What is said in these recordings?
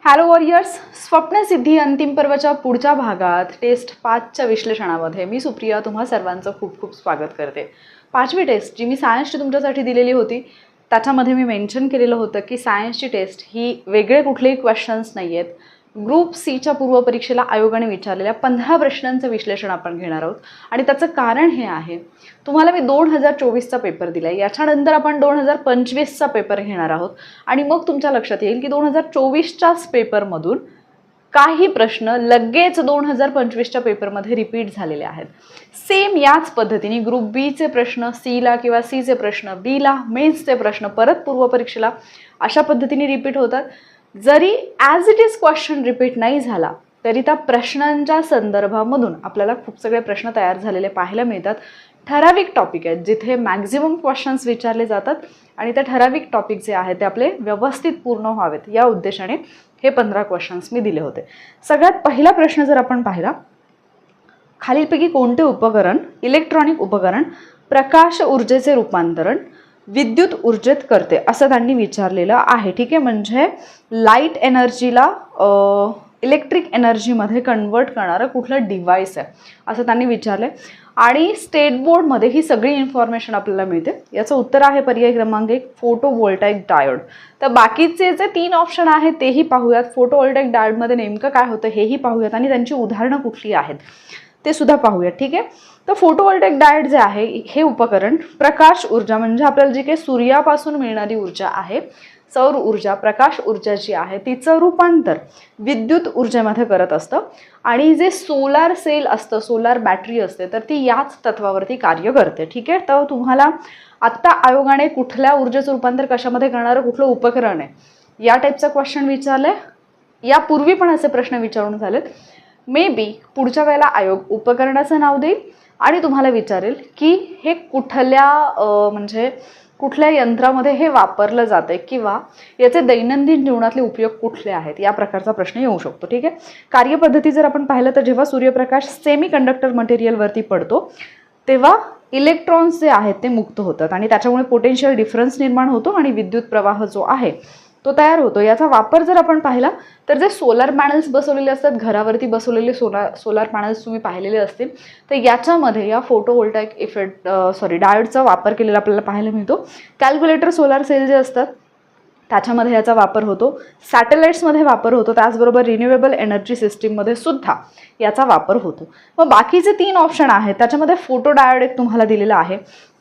Hello warriors, स्वप्नसिद्धी अंतिम पर्वाच्या पुढच्या भागात टेस्ट 5च्या विश्लेषणामध्ये मी सुप्रिया तुम्हा सर्वांचं खूप खूप स्वागत करते. 5वी टेस्ट जी मी सायन्सची तुमच्यासाठी दिलेली होती त्याच्यामध्ये मी मेन्शन केलेलं होतं की सायन्सची टेस्ट ही वेगळे कुठलेही क्वेश्चन्स नाही आहेत. ग्रुप सीच्या पूर्वपरीक्षेला आयोगाने विचारलेल्या 15 प्रश्नांचं विश्लेषण आपण घेणार आहोत आणि त्याचं कारण हे आहे, तुम्हाला मी 2024चा पेपर दिला आहे, याच्यानंतर आपण 2025चा पेपर घेणार आहोत आणि मग तुमच्या लक्षात येईल की 2024च्याच पेपरमधून काही प्रश्न लगेच 2025च्या पेपरमध्ये रिपीट झालेले आहेत. सेम याच पद्धतीने ग्रुप बीचे प्रश्न सीला किंवा सीचे प्रश्न बीला, मेन्सचे प्रश्न परत पूर्वपरीक्षेला अशा पद्धतीने रिपीट होतात. जरी as it is question repeat नाही झाला तरी त्या प्रश्नांच्या संदर्भामधून आपल्याला खूप सगळे प्रश्न तयार झालेले पाहायला मिळतात. ठराविक टॉपिक आहेत जिथे मॅक्झिमम क्वेश्चन्स विचारले जातात आणि ते ठराविक टॉपिक जे आहेत ते आपले व्यवस्थित पूर्ण व्हावेत या उद्देशाने हे 15 क्वेश्चन्स मी दिले होते. सगळ्यात पहिला प्रश्न जर आपण पाहिला, खालीलपैकी कोणते उपकरण, इलेक्ट्रॉनिक उपकरण प्रकाश ऊर्जेचे रूपांतरण विद्युत ऊर्जेत करते असं त्यांनी विचारलेलं आहे. ठीक आहे, म्हणजे लाईट एनर्जीला इलेक्ट्रिक एनर्जीमध्ये कन्वर्ट करणारं कुठलं डिव्हाइस आहे असं त्यांनी विचारलं आणि स्टेट बोर्डमध्ये ही सगळी इन्फॉर्मेशन आपल्याला मिळते. याचं उत्तर आहे पर्याय क्रमांक 1, फोटोव्होल्टाईक डायोड. तर बाकीचे जे 3 ऑप्शन आहेत तेही पाहूयात. फोटोव्होल्टाईक डायोडमध्ये नेमकं काय होतं हेही पाहूयात आणि त्यांची उदाहरणं कुठली आहेत ते सुद्धा पाहूयात. ठीक आहे, तर फोटोव्होल्टाईक डायोड जे आहे हे उपकरण प्रकाश ऊर्जा म्हणजे आपल्याला जी काही सूर्यापासून मिळणारी ऊर्जा आहे, सौर ऊर्जा, प्रकाश ऊर्जा जी आहे तिचं रूपांतर विद्युत ऊर्जेमध्ये करत असतं आणि जे सोलार सेल असतं, सोलार बॅटरी असते, तर ती याच तत्वावरती कार्य करते. ठीक आहे, तर तुम्हाला आत्ता आयोगाने कुठल्या ऊर्जेचं रूपांतर कशामध्ये करणारं कुठलं उपकरण आहे या टाईपचा क्वेश्चन विचारलंय. यापूर्वी पण असे प्रश्न विचारून झालेत. मे बी पुढच्या वेळेला आयोग उपकरणाचं नाव देईल आणि तुम्हाला विचारेल की हे कुठल्या यंत्रामध्ये हे वापरलं जाते किंवा याचे दैनंदिन जीवनातले उपयोग कुठले आहेत या प्रकारचा प्रश्न येऊ शकतो. ठीक आहे, कार्यपद्धती जर आपण पाहिलं तर जेव्हा सूर्यप्रकाश सेमी कंडक्टर मटेरियलवरती पडतो तेव्हा इलेक्ट्रॉन्स जे आहेत ते मुक्त होतात आणि त्याच्यामुळे पोटेन्शियल डिफरन्स निर्माण होतो आणि विद्युत प्रवाह जो आहे तो तयार होतो. याचा वापर जर आपण पाहिला तर जे सोलार पॅनल्स बसवलेले असतात, घरावरती बसवलेले सोलार पॅनल्स तुम्ही पाहिलेले असतील, तर याच्यामध्ये या फोटोव्होल्टाईक डायोडचा वापर केलेला आपल्याला पाहायला मिळतो. कॅल्क्युलेटर सोलार सेल जे असतात त्याच्यामध्ये याचा वापर होतो, सॅटेलाइट्समध्ये वापर होतो, त्याचबरोबर रिन्युएबल एनर्जी सिस्टीममध्ये सुद्धा याचा वापर होतो. मग बाकीचे 3 ऑप्शन आहेत त्याच्यामध्ये फोटो डायोड एक तुम्हाला दिलेला आहे.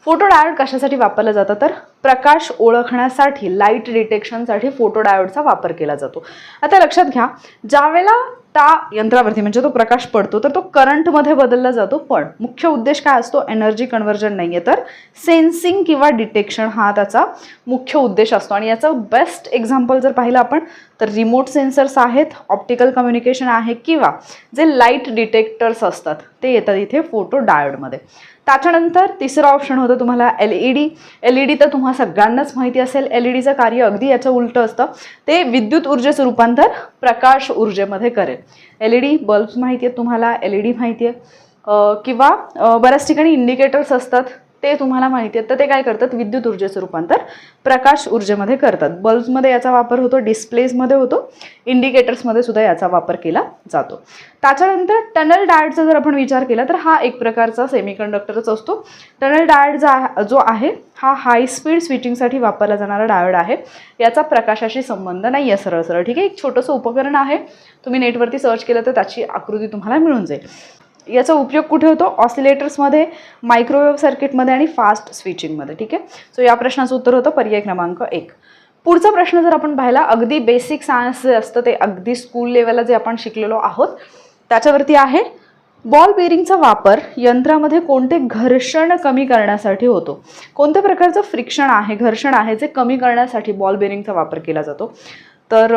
फोटो डायोड कशासाठी वापरला जातं तर प्रकाश ओळखण्यासाठी, लाईट डिटेक्शनसाठी फोटो डायोडचा वापर केला जातो. आता लक्षात घ्या, ज्यावेळेला त्या यंत्रावरती म्हणजे तो प्रकाश पडतो तर तो करंटमध्ये बदलला जातो, पण मुख्य उद्देश काय असतो, एनर्जी कन्व्हर्जन नाही आहे तर सेन्सिंग किंवा डिटेक्शन हा त्याचा मुख्य उद्देश असतो. आणि याचं बेस्ट एक्झाम्पल जर पाहिलं आपण तर रिमोट सेन्सर्स आहेत, ऑप्टिकल कम्युनिकेशन आहे किंवा जे लाईट डिटेक्टर्स असतात ते येतात इथे फोटो डायोडमध्ये. त्याच्यानंतर तिसरं ऑप्शन होतं तुम्हाला एलईडी. एलईडी तर तुम्हाला सगळ्यांनाच माहिती असेल, एलईडीचं कार्य अगदी याचं उलटं असतं, ते विद्युत ऊर्जेचं रूपांतर प्रकाश ऊर्जेमध्ये करेल. एलईडी बल्ब्स माहिती आहेत तुम्हाला, एलईडी माहिती आहे किंवा बऱ्याच ठिकाणी इंडिकेटर्स असतात ते तुम्हाला माहिती आहेत, तर ते काय करतात, विद्युत ऊर्जेचं रूपांतर प्रकाश ऊर्जेमध्ये करतात. बल्ब्समध्ये याचा वापर होतो, डिस्प्लेजमध्ये होतो, इंडिकेटर्समध्ये सुद्धा याचा वापर केला जातो. त्याच्यानंतर टनल डायोडचा जर आपण विचार केला तर हा एक प्रकारचा सेमीकंडक्टरच असतो. टनल डायोड जो आहे हा हाय स्पीड स्विचिंगसाठी वापरला जाणारा डायोड आहे. याचा प्रकाशाशी संबंध नाही आहे सरळ सरळ. ठीक आहे, एक छोटंसं उपकरण आहे, तुम्ही नेटवरती सर्च केलं तर त्याची आकृती तुम्हाला मिळून जाईल. याचा उपयोग कुठे होतो, ऑसिलेटर्समध्ये, मायक्रोवेव्ह सर्किटमध्ये आणि फास्ट स्विचिंगमध्ये. ठीक आहे, सो या प्रश्नाचं उत्तर होतं पर्याय क्रमांक 1. पुढचा प्रश्न जर आपण पाहिला, अगदी बेसिक सायन्स जे असतं ते अगदी स्कूल लेवलला जे आपण शिकलेलो आहोत त्याच्यावरती आहे. बॉल बेरिंगचा वापर यंत्रामध्ये कोणते घर्षण कमी करण्यासाठी होतो, कोणत्या प्रकारचं फ्रिक्शन आहे, घर्षण आहे जे कमी करण्यासाठी बॉल बेरिंगचा वापर केला जातो. तर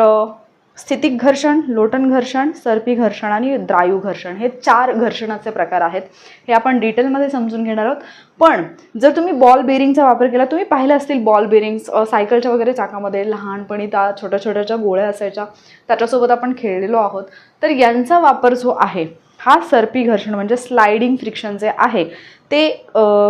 स्थितिक घर्षण, लोटन घर्षण, सर्पी घर्षण आणि द्रायू घर्षण हे 4 घर्षणाचे प्रकार आहेत. हे आपण डिटेलमध्ये समजून घेणार आहोत. पण जर तुम्ही बॉल बेरिंगचा वापर केला, तुम्ही पाहिलं असतील बॉल बेरिंग्स सायकलच्या वगैरे चाकामध्ये लहानपणी त्या छोट्या छोट्याच्या गोळ्या असायच्या, त्याच्यासोबत आपण खेळलेलो आहोत. तर यांचा वापर जो आहे हा सर्पी घर्षण म्हणजे स्लायडिंग फ्रिक्शन जे आहे ते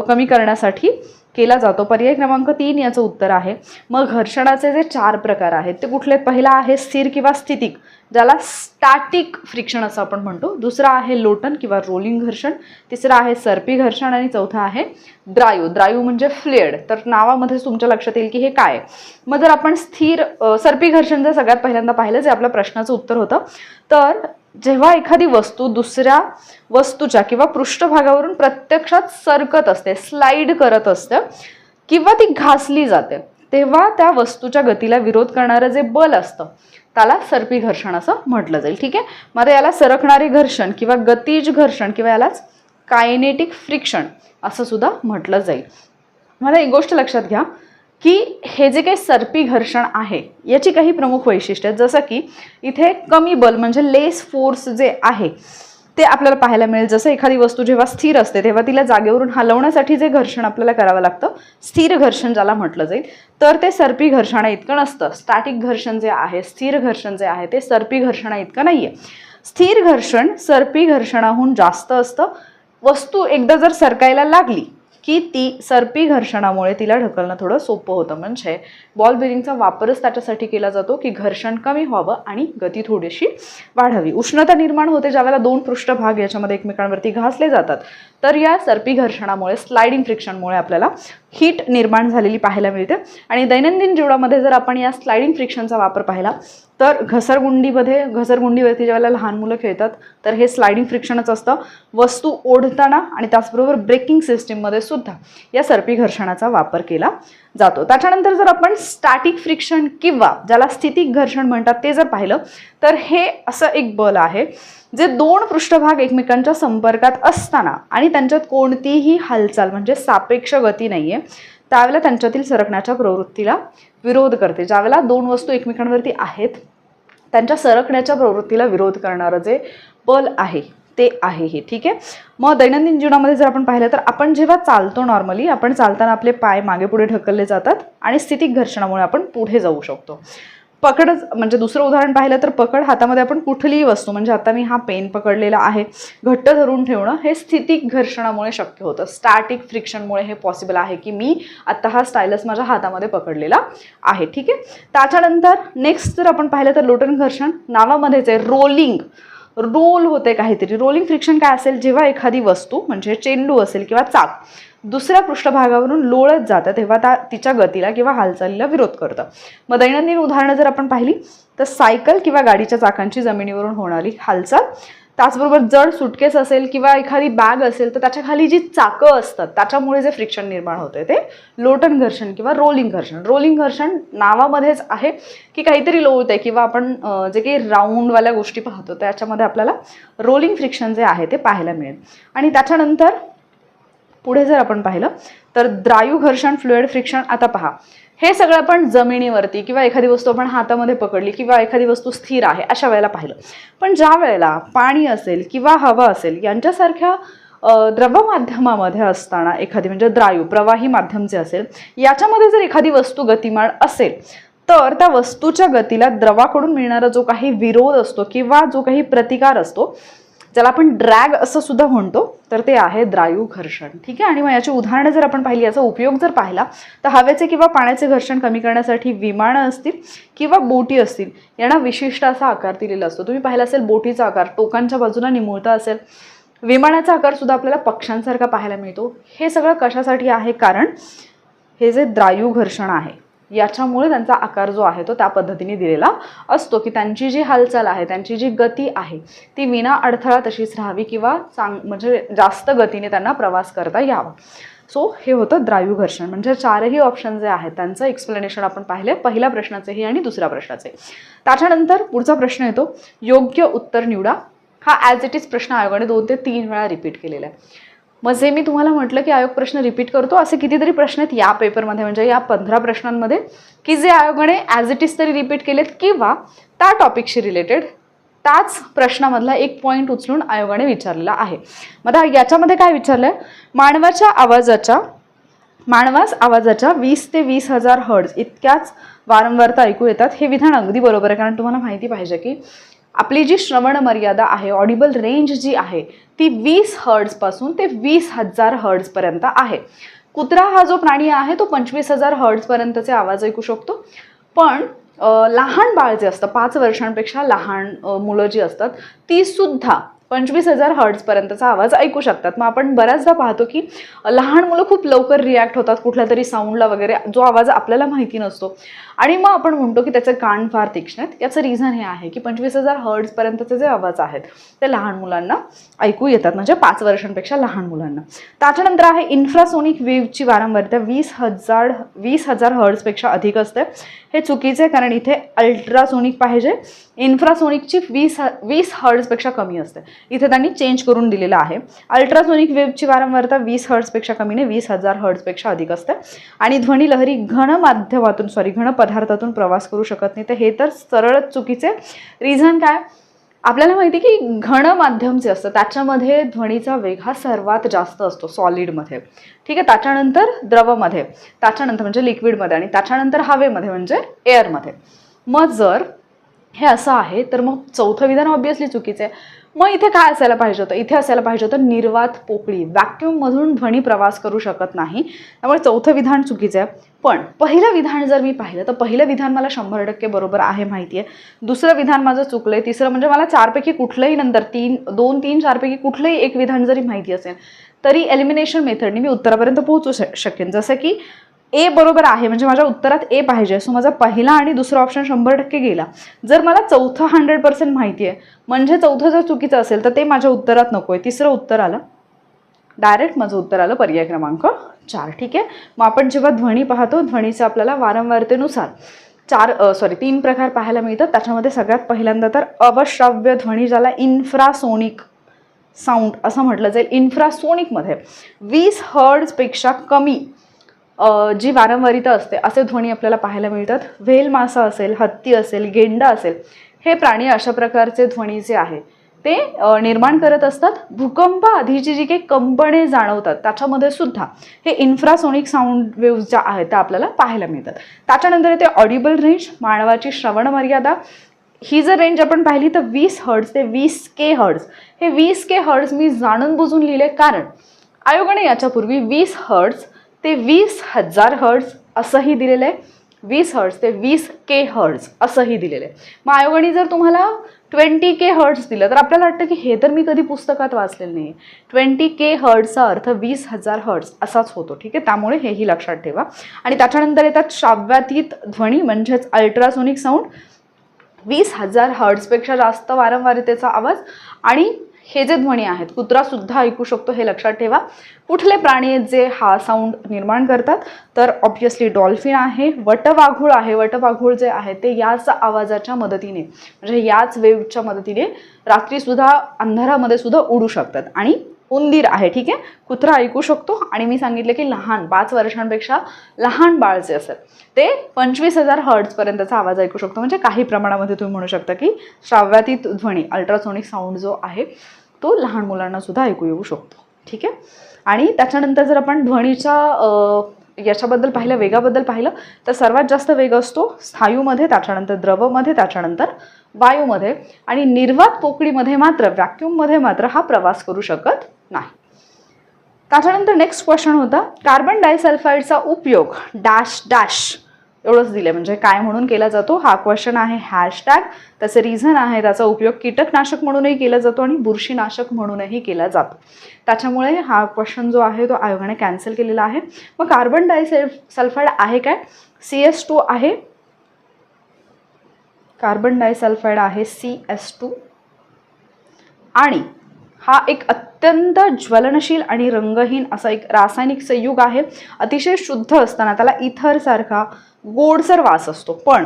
कमी करण्यासाठी केला जातो? पर्याय क्रमांक 3 याचं उत्तर आहे. मग घर्षणाचे जे 4 प्रकार आहेत ते कुठले? पहिला आहे स्थिर किंवा स्थितिक, ज्याला स्टॅटिक फ्रिक्शन असं आपण म्हणतो. दुसरा आहे लोटन किंवा रोलिंग घर्षण. तिसरा आहे सर्पी घर्षण आणि चौथा आहे द्रायू. द्रायू म्हणजे फ्लेड. तर नावामध्ये तुमच्या लक्षात येईल की हे काय. मग जर आपण सर्पी घर्षण जर सगळ्यात पहिल्यांदा पाहिलं, जे आपल्या प्रश्नाचं उत्तर होतं, तर जेव्हा एखादी वस्तू दुसऱ्या वस्तूच्या किंवा पृष्ठभागावरून प्रत्यक्षात सरकत असते, स्लाइड करत असते किंवा ती घासली जाते, तेव्हा त्या वस्तूच्या गतीला विरोध करणारं जे बल असतं त्याला सर्पी घर्षण असं म्हटलं जाईल. ठीक आहे. मग याला सरकणारे घर्षण किंवा गतिज घर्षण किंवा यालाच कायनेटिक फ्रिक्शन असं सुद्धा म्हटलं जाईल. मला एक गोष्ट लक्षात घ्या की हे जे काही सर्पी घर्षण आहे याची काही प्रमुख वैशिष्ट्य आहेत, जसं की इथे कमी बल म्हणजे लेस फोर्स जे आहे ते आपल्याला पाहायला मिळेल. जसं एखादी वस्तू जेव्हा स्थिर असते तेव्हा तिला जागेवरून हलवण्यासाठी जे घर्षण आपल्याला करावं लागतं, स्थिर घर्षण ज्याला म्हटलं जाईल, तर ते सर्पी घर्षणा इतकं नसतं. स्टॅटिक घर्षण जे आहे, स्थिर घर्षण जे आहे, ते सर्पी घर्षणा इतकं नाहीये. स्थिर घर्षण सर्पी घर्षणाहून जास्त असतं. वस्तू एकदा जर सरकायला लागली की ती सर्पी घर्षणामुळे तिला ढकलणं थोडं सोपं होतं. म्हणजे बॉल बेरिंगचा वापरच त्याच्यासाठी केला जातो की घर्षण कमी व्हावं आणि गती थोडीशी वाढावी. उष्णता निर्माण होते ज्यावेळेला दोन पृष्ठभाग याच्यामध्ये एकमेकांवरती घासले जातात, तर या सर्पी घर्षणामुळे, स्लाइडिंग फ्रिक्शनमुळे आपल्याला हीट निर्माण झालेली पाहायला मिळते. आणि दैनंदिन जीवनामध्ये जर आपण या स्लाइडिंग फ्रिक्शनचा वापर पाहिला तर घसरगुंडीवरती ज्यावेळेला लहान मुलं खेळतात तर हे स्लाइडिंग फ्रिक्शनच असतं. वस्तू ओढताना आणि त्याचबरोबर ब्रेकिंग सिस्टीममध्ये सुद्धा या सर्पी घर्षणाचा वापर केला जातो. त्याच्यानंतर जर आपण स्टॅटिक फ्रिक्शन किंवा ज्याला स्थितिक घर्षण म्हणतात ते जर पाहिलं तर हे असं एक बल आहे जे दोन पृष्ठभाग एकमेकांच्या संपर्कात असताना आणि त्यांच्यात कोणतीही हालचाल म्हणजे सापेक्ष गती नाहीये त्यावेळेला त्यांच्यातील सरकण्याच्या प्रवृत्तीला विरोध करते. ज्यावेळेला दोन वस्तू एकमेकांवरती आहेत त्यांच्या सरकण्याच्या प्रवृत्तीला विरोध करणारं जे बल आहे ते आहे हे. ठीक आहे. मग दैनंदिन जीवनामध्ये जर आपण पाहिलं तर आपण जेव्हा चालतो, नॉर्मली आपण चालताना आपले पाय मागे पुढे ढकलले जातात आणि स्थितिक घर्षणामुळे आपण पुढे जाऊ शकतो. पकडच म्हणजे दुसरं उदाहरण पाहिलं तर पकड, हातामध्ये आपण कुठलीही वस्तू म्हणजे आता मी हा पेन पकडलेला आहे घट्ट धरून ठेवणं हे स्थितिक घर्षणामुळे शक्य होतं. स्टॅटिक फ्रिक्शनमुळे हे पॉसिबल आहे की मी आता हा स्टायलस माझ्या हातामध्ये पकडलेला आहे. ठीक आहे. त्याच्यानंतर नेक्स्ट जर आपण पाहिलं तर लोटन घर्षण नावामध्येच आहे. रोल होते काहीतरी. रोलिंग फ्रिक्शन काय असेल, जेव्हा एखादी वस्तू म्हणजे चेंडू असेल किंवा चाक दुसऱ्या पृष्ठभागावरून लोळत जातं तेव्हा तिच्या गतीला किंवा हालचालीला विरोध करतं. मग दैनंदिन उदाहरणं जर आपण पाहिली तर सायकल किंवा गाडीच्या चाकांची जमिनीवरून होणारी हालचाल, त्याचबरोबर जड सुटकेस असेल किंवा एखादी बॅग असेल तर त्याच्या खाली जी चाकं असतात त्याच्यामुळे जे फ्रिक्शन निर्माण होते ते लोटन घर्षण किंवा रोलिंग घर्षण. रोलिंग घर्षण नावामध्येच आहे की काहीतरी लोळते किंवा आपण जे काही राऊंडवाल्या गोष्टी पाहतो त्याच्यामध्ये आपल्याला रोलिंग फ्रिक्शन जे आहे ते पाहायला मिळेल. आणि त्याच्यानंतर पुढे जर आपण पाहिलं तर द्रायू घर्षण, फ्लुइड फ्रिक्शन. आता पहा, हे सगळं आपण जमिनीवरती किंवा एखादी वस्तू आपण हातामध्ये पकडली किंवा एखादी वस्तू स्थिर आहे अशा वेळेला पाहिलं. पण ज्या वेळेला पाणी असेल किंवा हवा असेल यांच्यासारख्या द्रव माध्यमामध्ये असताना एखादी म्हणजे द्रायू प्रवाही माध्यम जे असेल याच्यामध्ये जर एखादी वस्तू गतिमान असेल तर त्या वस्तूच्या गतीला द्रवाकडून मिळणारा जो काही विरोध असतो किंवा जो काही प्रतिकार असतो ज्याला आपण ड्रॅग असं सुद्धा म्हणतो तर ते आहे द्रायू घर्षण. ठीक आहे. आणि मग याची उदाहरणं जर आपण पाहिली, याचा उपयोग जर पाहिला तर हवेचे किंवा पाण्याचे घर्षण कमी करण्यासाठी विमानं असतील किंवा बोटी असतील यांना विशिष्ट असा आकार दिलेला असतो. तुम्ही पाहिला असेल बोटीचा आकार टोकांच्या बाजूला निमुळता असेल. विमानाचा आकार सुद्धा आपल्याला पक्ष्यांसारखा पाहायला मिळतो. हे सगळं कशासाठी आहे, कारण हे जे द्रायू घर्षण आहे याच्यामुळे त्यांचा आकार जो आहे तो त्या पद्धतीने दिलेला असतो की त्यांची जी हालचाल आहे, त्यांची जी गती आहे ती विना अडथळा तशीच राहावी किंवा म्हणजे जास्त गतीने त्यांना प्रवास करता यावा. सो हे होतं द्रायू घर्षण. म्हणजे चारही ऑप्शन जे आहेत त्यांचं एक्सप्लेनेशन आपण पाहिले, पहिल्या प्रश्नाचेही आणि दुसऱ्या प्रश्नाचे. त्याच्यानंतर पुढचा प्रश्न येतो, योग्य उत्तर निवडा. हा ॲज इट इज प्रश्न आयोगाने 2 ते 3 वेळा रिपीट केलेला आहे. मग जे मी तुम्हाला म्हटलं की आयोग प्रश्न रिपीट करतो, असे कितीतरी प्रश्न आहेत या पेपरमध्ये म्हणजे या 15 प्रश्नांमध्ये की जे आयोगाने ॲज इट इज तरी रिपीट केलेत किंवा त्या टॉपिकशी रिलेटेड त्याच प्रश्नामधला एक पॉईंट उचलून आयोगाने विचारलेला आहे. मग याच्यामध्ये काय विचारलंय, मानवास आवाजाच्या 20 ते 20,000 हर्ट्ज इतक्याच वारंवारता ऐकू येतात. हे विधान अगदी बरोबर आहे, कारण तुम्हाला माहिती पाहिजे की आपली जी श्रवण मर्यादा आहे, ऑडिबल रेंज जी आहे ती 20 हर्ट्ज पासून ते 20,000 हर्ट्ज पर्यंत आहे. कुत्रा हा जो प्राणी आहे तो 25,000 हर्ट्झ पर्यंतचे आवाज ऐकू शकतो. पण लहान बाळ जे असतं 5 वर्षांपेक्षा लहान मुलं जी असतात ती सुद्धा 25,000 हर्ट्झ पर्यंतचा आवाज ऐकू शकतात. मग आपण बऱ्याचदा पाहतो की लहान मुलं खूप लवकर रिॲक्ट होतात कुठल्या तरी साऊंडला वगैरे, जो आवाज आपल्याला माहिती नसतो, आणि मग आपण म्हणतो की त्याचे कान फार तीक्ष्ण आहेत. याचं रिझन हे आहे की 25,000 हर्ट्झ पर्यंतचे जे आवाज आहेत ते लहान मुलांना ऐकू येतात, म्हणजे 5 वर्षांपेक्षा लहान मुलांना. त्याच्यानंतर आहे इन्फ्रासोनिक वेव्हची वारंवारता 20,000 हर्ट्झपेक्षा अधिक असते. हे चुकीचे, कारण इथे अल्ट्रासोनिक पाहिजे. इन्फ्रासोनिकची 20 हर्ट्झपेक्षा कमी असते. इथे त्यांनी चेंज करून दिलेलं आहे. अल्ट्रासोनिक वेव्हची वारंवारता 20 हर्ट्झपेक्षा कमी नाही, 20,000 हर्ट्झपेक्षा अधिक असते. आणि ध्वनी लहरी घन पदार्थातून प्रवास करू शकत नाही. तर हे तर सरळच चुकीचे. रिझन काय? आपल्याला माहिती आहे की घन माध्यम जे असतं त्याच्यामध्ये ध्वनीचा वेग हा सर्वात जास्त असतो सॉलिडमध्ये, ठीक आहे. त्याच्यानंतर द्रवमध्ये, त्याच्यानंतर म्हणजे लिक्विडमध्ये, आणि त्याच्यानंतर हवेमध्ये म्हणजे एअरमध्ये. मग जर हे असं आहे तर मग चौथं विधान ऑब्विसली चुकीचं आहे. मग इथे काय असायला पाहिजे होतं? इथे असायला पाहिजे होतं निर्वात पोकळी. व्हॅक्यूममधून ध्वनी प्रवास करू शकत नाही, त्यामुळे चौथं विधान चुकीचं आहे. पण पहिलं विधान जर मी पाहिलं तर पहिलं विधान मला 100% बरोबर आहे, माहिती आहे. दुसरं विधान माझं चुकलंय. तिसरं म्हणजे मला 4पैकी कुठलंही नंतर 2, 3, 4पैकी कुठलंही एक विधान जरी माहिती असेल तरी एलिमिनेशन मेथडने मी उत्तरापर्यंत पोहोचू शकेन. जसं की ए बरोबर आहे, म्हणजे माझ्या उत्तरात ए पाहिजे, सो माझा पहिला आणि दुसरा ऑप्शन 100% गेला. जर मला चौथं 100% माहिती आहे, म्हणजे चौथं जर चुकीचं असेल तर ते माझ्या उत्तरात नको आहे. तिसरं उत्तर आलं, डायरेक्ट माझं उत्तर आलं पर्याय क्रमांक 4, ठीक आहे. मग आपण जेव्हा ध्वनी पाहतो, ध्वनीचं आपल्याला वारंवारतेनुसार 3 प्रकार पाहायला मिळतात. त्याच्यामध्ये सगळ्यात पहिल्यांदा तर अवश्राव्य ध्वनी, ज्याला इन्फ्रासोनिक साऊंड असं म्हटलं जाईल. इन्फ्रासोनिकमध्ये 20 हर्ट्झपेक्षा कमी जी वारंवारिता असते असे ध्वनी आपल्याला पाहायला मिळतात. व्हेल मासा असेल, हत्ती असेल, गेंडा असेल, हे प्राणी अशा प्रकारचे ध्वनी जे आहे ते निर्माण करत असतात. भूकंप आधीची जी काही कंपने जाणवतात त्याच्यामध्ये सुद्धा हे इन्फ्रासोनिक साऊंड वेव्ज ज्या आहेत त्या आपल्याला पाहायला मिळतात. त्याच्यानंतर येते ऑडिबल रेंज, मानवाची श्रवण मर्यादा. ही जर रेंज आपण पाहिली तर 20 हर्ट्झ ते 20K हर्ट्झ. हे 20K हर्ट्झ मी जाणून बुजून लिहिले, कारण आयोगाने याच्यापूर्वी 20 हर्ट्झ ते 20,000 हर्ट्झ असंही दिलेलं आहे, 20 हर्ट्झ ते 20K हर्ट्झ असंही दिलेलं आहे. मग आयोगाने जर तुम्हाला 20K हर्ट्झ दिलं तर आपल्याला वाटतं की हे तर मी कधी पुस्तकात वाचलेलं नाही. 20K हर्ट्झचा अर्थ 20,000 हर्ट्झ असाच होतो, ठीक आहे. त्यामुळे हेही लक्षात ठेवा. आणि त्याच्यानंतर येतात श्राव्यातीत ध्वनी, म्हणजेच अल्ट्रासोनिक साऊंड. 20,000 हर्ट्झपेक्षा जास्त वारंवारतेचा आवाज. आणि हे जे ध्वनी आहेत कुत्रा सुद्धा ऐकू शकतो, हे लक्षात ठेवा. कुठले प्राणी आहेत जे हा साऊंड निर्माण करतात? तर ऑब्व्हियसली डॉल्फिन आहे, वटवाघूळ आहे. वटवाघूळ जे आहे ते याच आवाजाच्या मदतीने, म्हणजे याच वेव्हच्या मदतीने रात्रीसुद्धा अंधारामध्ये सुद्धा उडू शकतात. आणि उंदीर आहे, ठीक आहे. कुत्रा ऐकू शकतो. आणि मी सांगितलं की लहान 5 वर्षांपेक्षा लहान बाळ जे असेल ते 25,000 हर्ट्झ पर्यंतचा आवाज ऐकू शकतो. म्हणजे काही प्रमाणामध्ये तुम्ही म्हणू शकता की श्राव्यातीत ध्वनी, अल्ट्रासोनिक साऊंड जो आहे तो लहान मुलांना सुद्धा ऐकू येऊ शकतो, ठीक आहे. आणि त्याच्यानंतर जर आपण ध्वनीच्या याच्याबद्दल पाहिलं, वेगाबद्दल पाहिलं, तर सर्वात जास्त वेग असतो स्थायूमध्ये, त्याच्यानंतर द्रवमध्ये, त्याच्यानंतर वायूमध्ये. आणि निर्वात पोकळीमध्ये मात्र, व्हॅक्यूममध्ये मात्र हा प्रवास करू शकत नाही. त्याच्यानंतर नेक्स्ट क्वेश्चन होता, कार्बन डायसल्फाईडचा उपयोग डॅश डॅश एवढंच दिले, म्हणजे काय म्हणून केला जातो? हा क्वेश्चन आहे हॅशटॅग. त्याचं रिझन आहे त्याचा उपयोग कीटकनाशक म्हणूनही केला जातो आणि बुरशीनाशक म्हणूनही केला जातो. त्याच्यामुळे हा क्वेश्चन जो आहे तो आयोगाने कॅन्सल केलेला आहे. मग कार्बन डायसल्फाईड आहे काय? CS2 आहे. कार्बन डायसल्फाईड आहे CS2. आणि हा एक अत्यंत ज्वलनशील आणि रंगहीन असा एक रासायनिक संयुग आहे. अतिशय शुद्ध असताना त्याला इथरसारखा गोडसर वास असतो. पण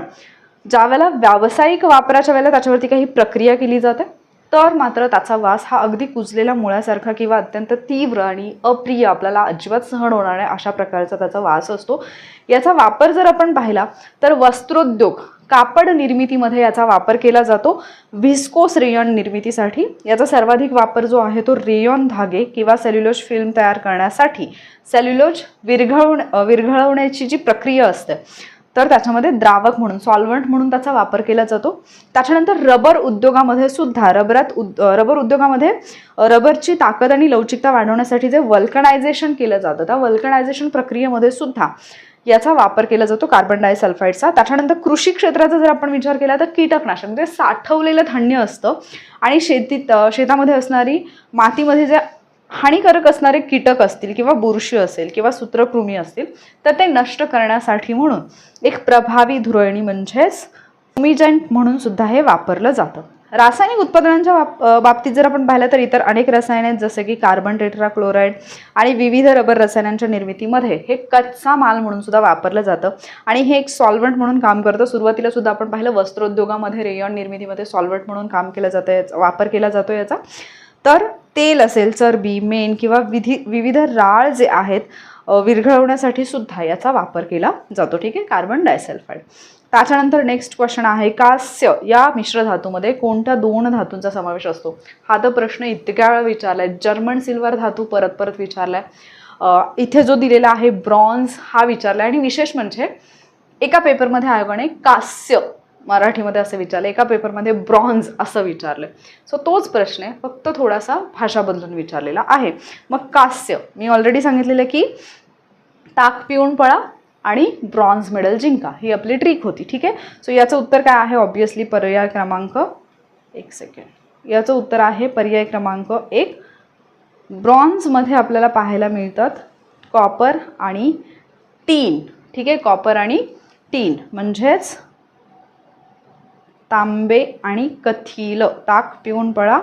ज्यावेळेला व्यावसायिक वापराच्या वेळेला त्याच्यावरती काही प्रक्रिया केली जाते तर मात्र त्याचा वास हा अगदी कुजलेल्या मुळ्यासारखा किंवा अत्यंत तीव्र आणि अप्रिय, आपल्याला अजिबात सहन होणार नाही अशा प्रकारचा त्याचा वास असतो. याचा वापर जर आपण पाहिला तर वस्त्रोद्योग, कापड निर्मितीमध्ये याचा वापर केला जातो. व्हिस्कोस रेयॉन निर्मितीसाठी याचा सर्वाधिक वापर जो आहे तो रेयॉन धागे किंवा सेल्युलोज फिल्म तयार करण्यासाठी, सेल्युलोज विरघळवण्याची जी प्रक्रिया असते तर त्याच्यामध्ये द्रावक म्हणून, सॉल्व्हंट म्हणून त्याचा वापर केला जातो. त्याच्यानंतर रबर उद्योगामध्ये सुद्धा, रबर उद्योगामध्ये रबरची ताकद आणि लवचिकता वाढवण्यासाठी जे वल्कनायझेशन केलं जातं, त्या वल्कनायझेशन प्रक्रियेमध्ये सुद्धा याचा वापर केला जातो कार्बन डायसल्फाईडचा. त्याच्यानंतर कृषी क्षेत्राचा जर आपण विचार केला तर कीटकनाशक म्हणजे साठवलेलं धान्य असतं आणि शेतामध्ये असणारी मातीमध्ये जे हानिकारक असणारे कीटक असतील किंवा बुरशी असेल किंवा सूत्रकृमी असतील तर ते नष्ट करण्यासाठी म्हणून एक प्रभावी धुरळणी म्हणजेच फुमिजंट म्हणून सुद्धा हे वापरलं जातं. रासायनिक उत्पादनांच्या बाबतीत जर आपण पाहिलं तर इतर अनेक रसायने आहेत जसे की कार्बन टेट्राक्लोराईड आणि विविध रबर रसायनांच्या निर्मितीमध्ये हे कच्चा माल म्हणून सुद्धा वापरलं जातं आणि हे एक सॉल्व्हंट म्हणून काम करतं. सुरुवातीला सुद्धा आपण पाहिलं वस्त्रोद्योगामध्ये रेयॉन निर्मितीमध्ये सॉल्व्हंट म्हणून काम केलं जातं, वापर केला जातो याचा. तर तेल असेल, चरबी, मेण किंवा विविध राळ जे आहेत विरघळवण्यासाठी सुद्धा याचा वापर केला जातो. ठीक आहे, कार्बन डायसल्फाईड. त्याच्यानंतर नेक्स्ट क्वेश्चन आहे, कांस्य या मिश्र धातूमध्ये कोणत्या 2 धातूंचा समावेश असतो? हा तर प्रश्न इतक्या वेळा विचारलाय. जर्मन सिल्वर धातू परत परत विचारलाय. इथे जो दिलेला आहे ब्रॉन्झ हा विचारलाय आणि विशेष म्हणजे एका पेपरमध्ये आयोगाने कांस्य मराठीमध्ये असं विचारलं, एका पेपरमध्ये ब्रॉन्झ असं विचारलं. सो तोच प्रश्न आहे, फक्त थोडासा भाषा बदलून विचारलेला आहे. मग कांस्य मी ऑलरेडी सांगितलेलं की ताक पिऊन पळा आणि ब्रॉन्झ मेडल जिंका, ही आपली ट्रिक होती. ठीक आहे, सो याचं उत्तर काय आहे? ऑब्विसली पर्याय क्रमांक 1. याचं उत्तर आहे पर्याय क्रमांक 1. ब्रॉन्झमध्ये आपल्याला पाहायला मिळतात कॉपर आणि टीन. ठीक आहे, कॉपर आणि टीन म्हणजेच तांबे आणि कथील, ताक पिऊन पळा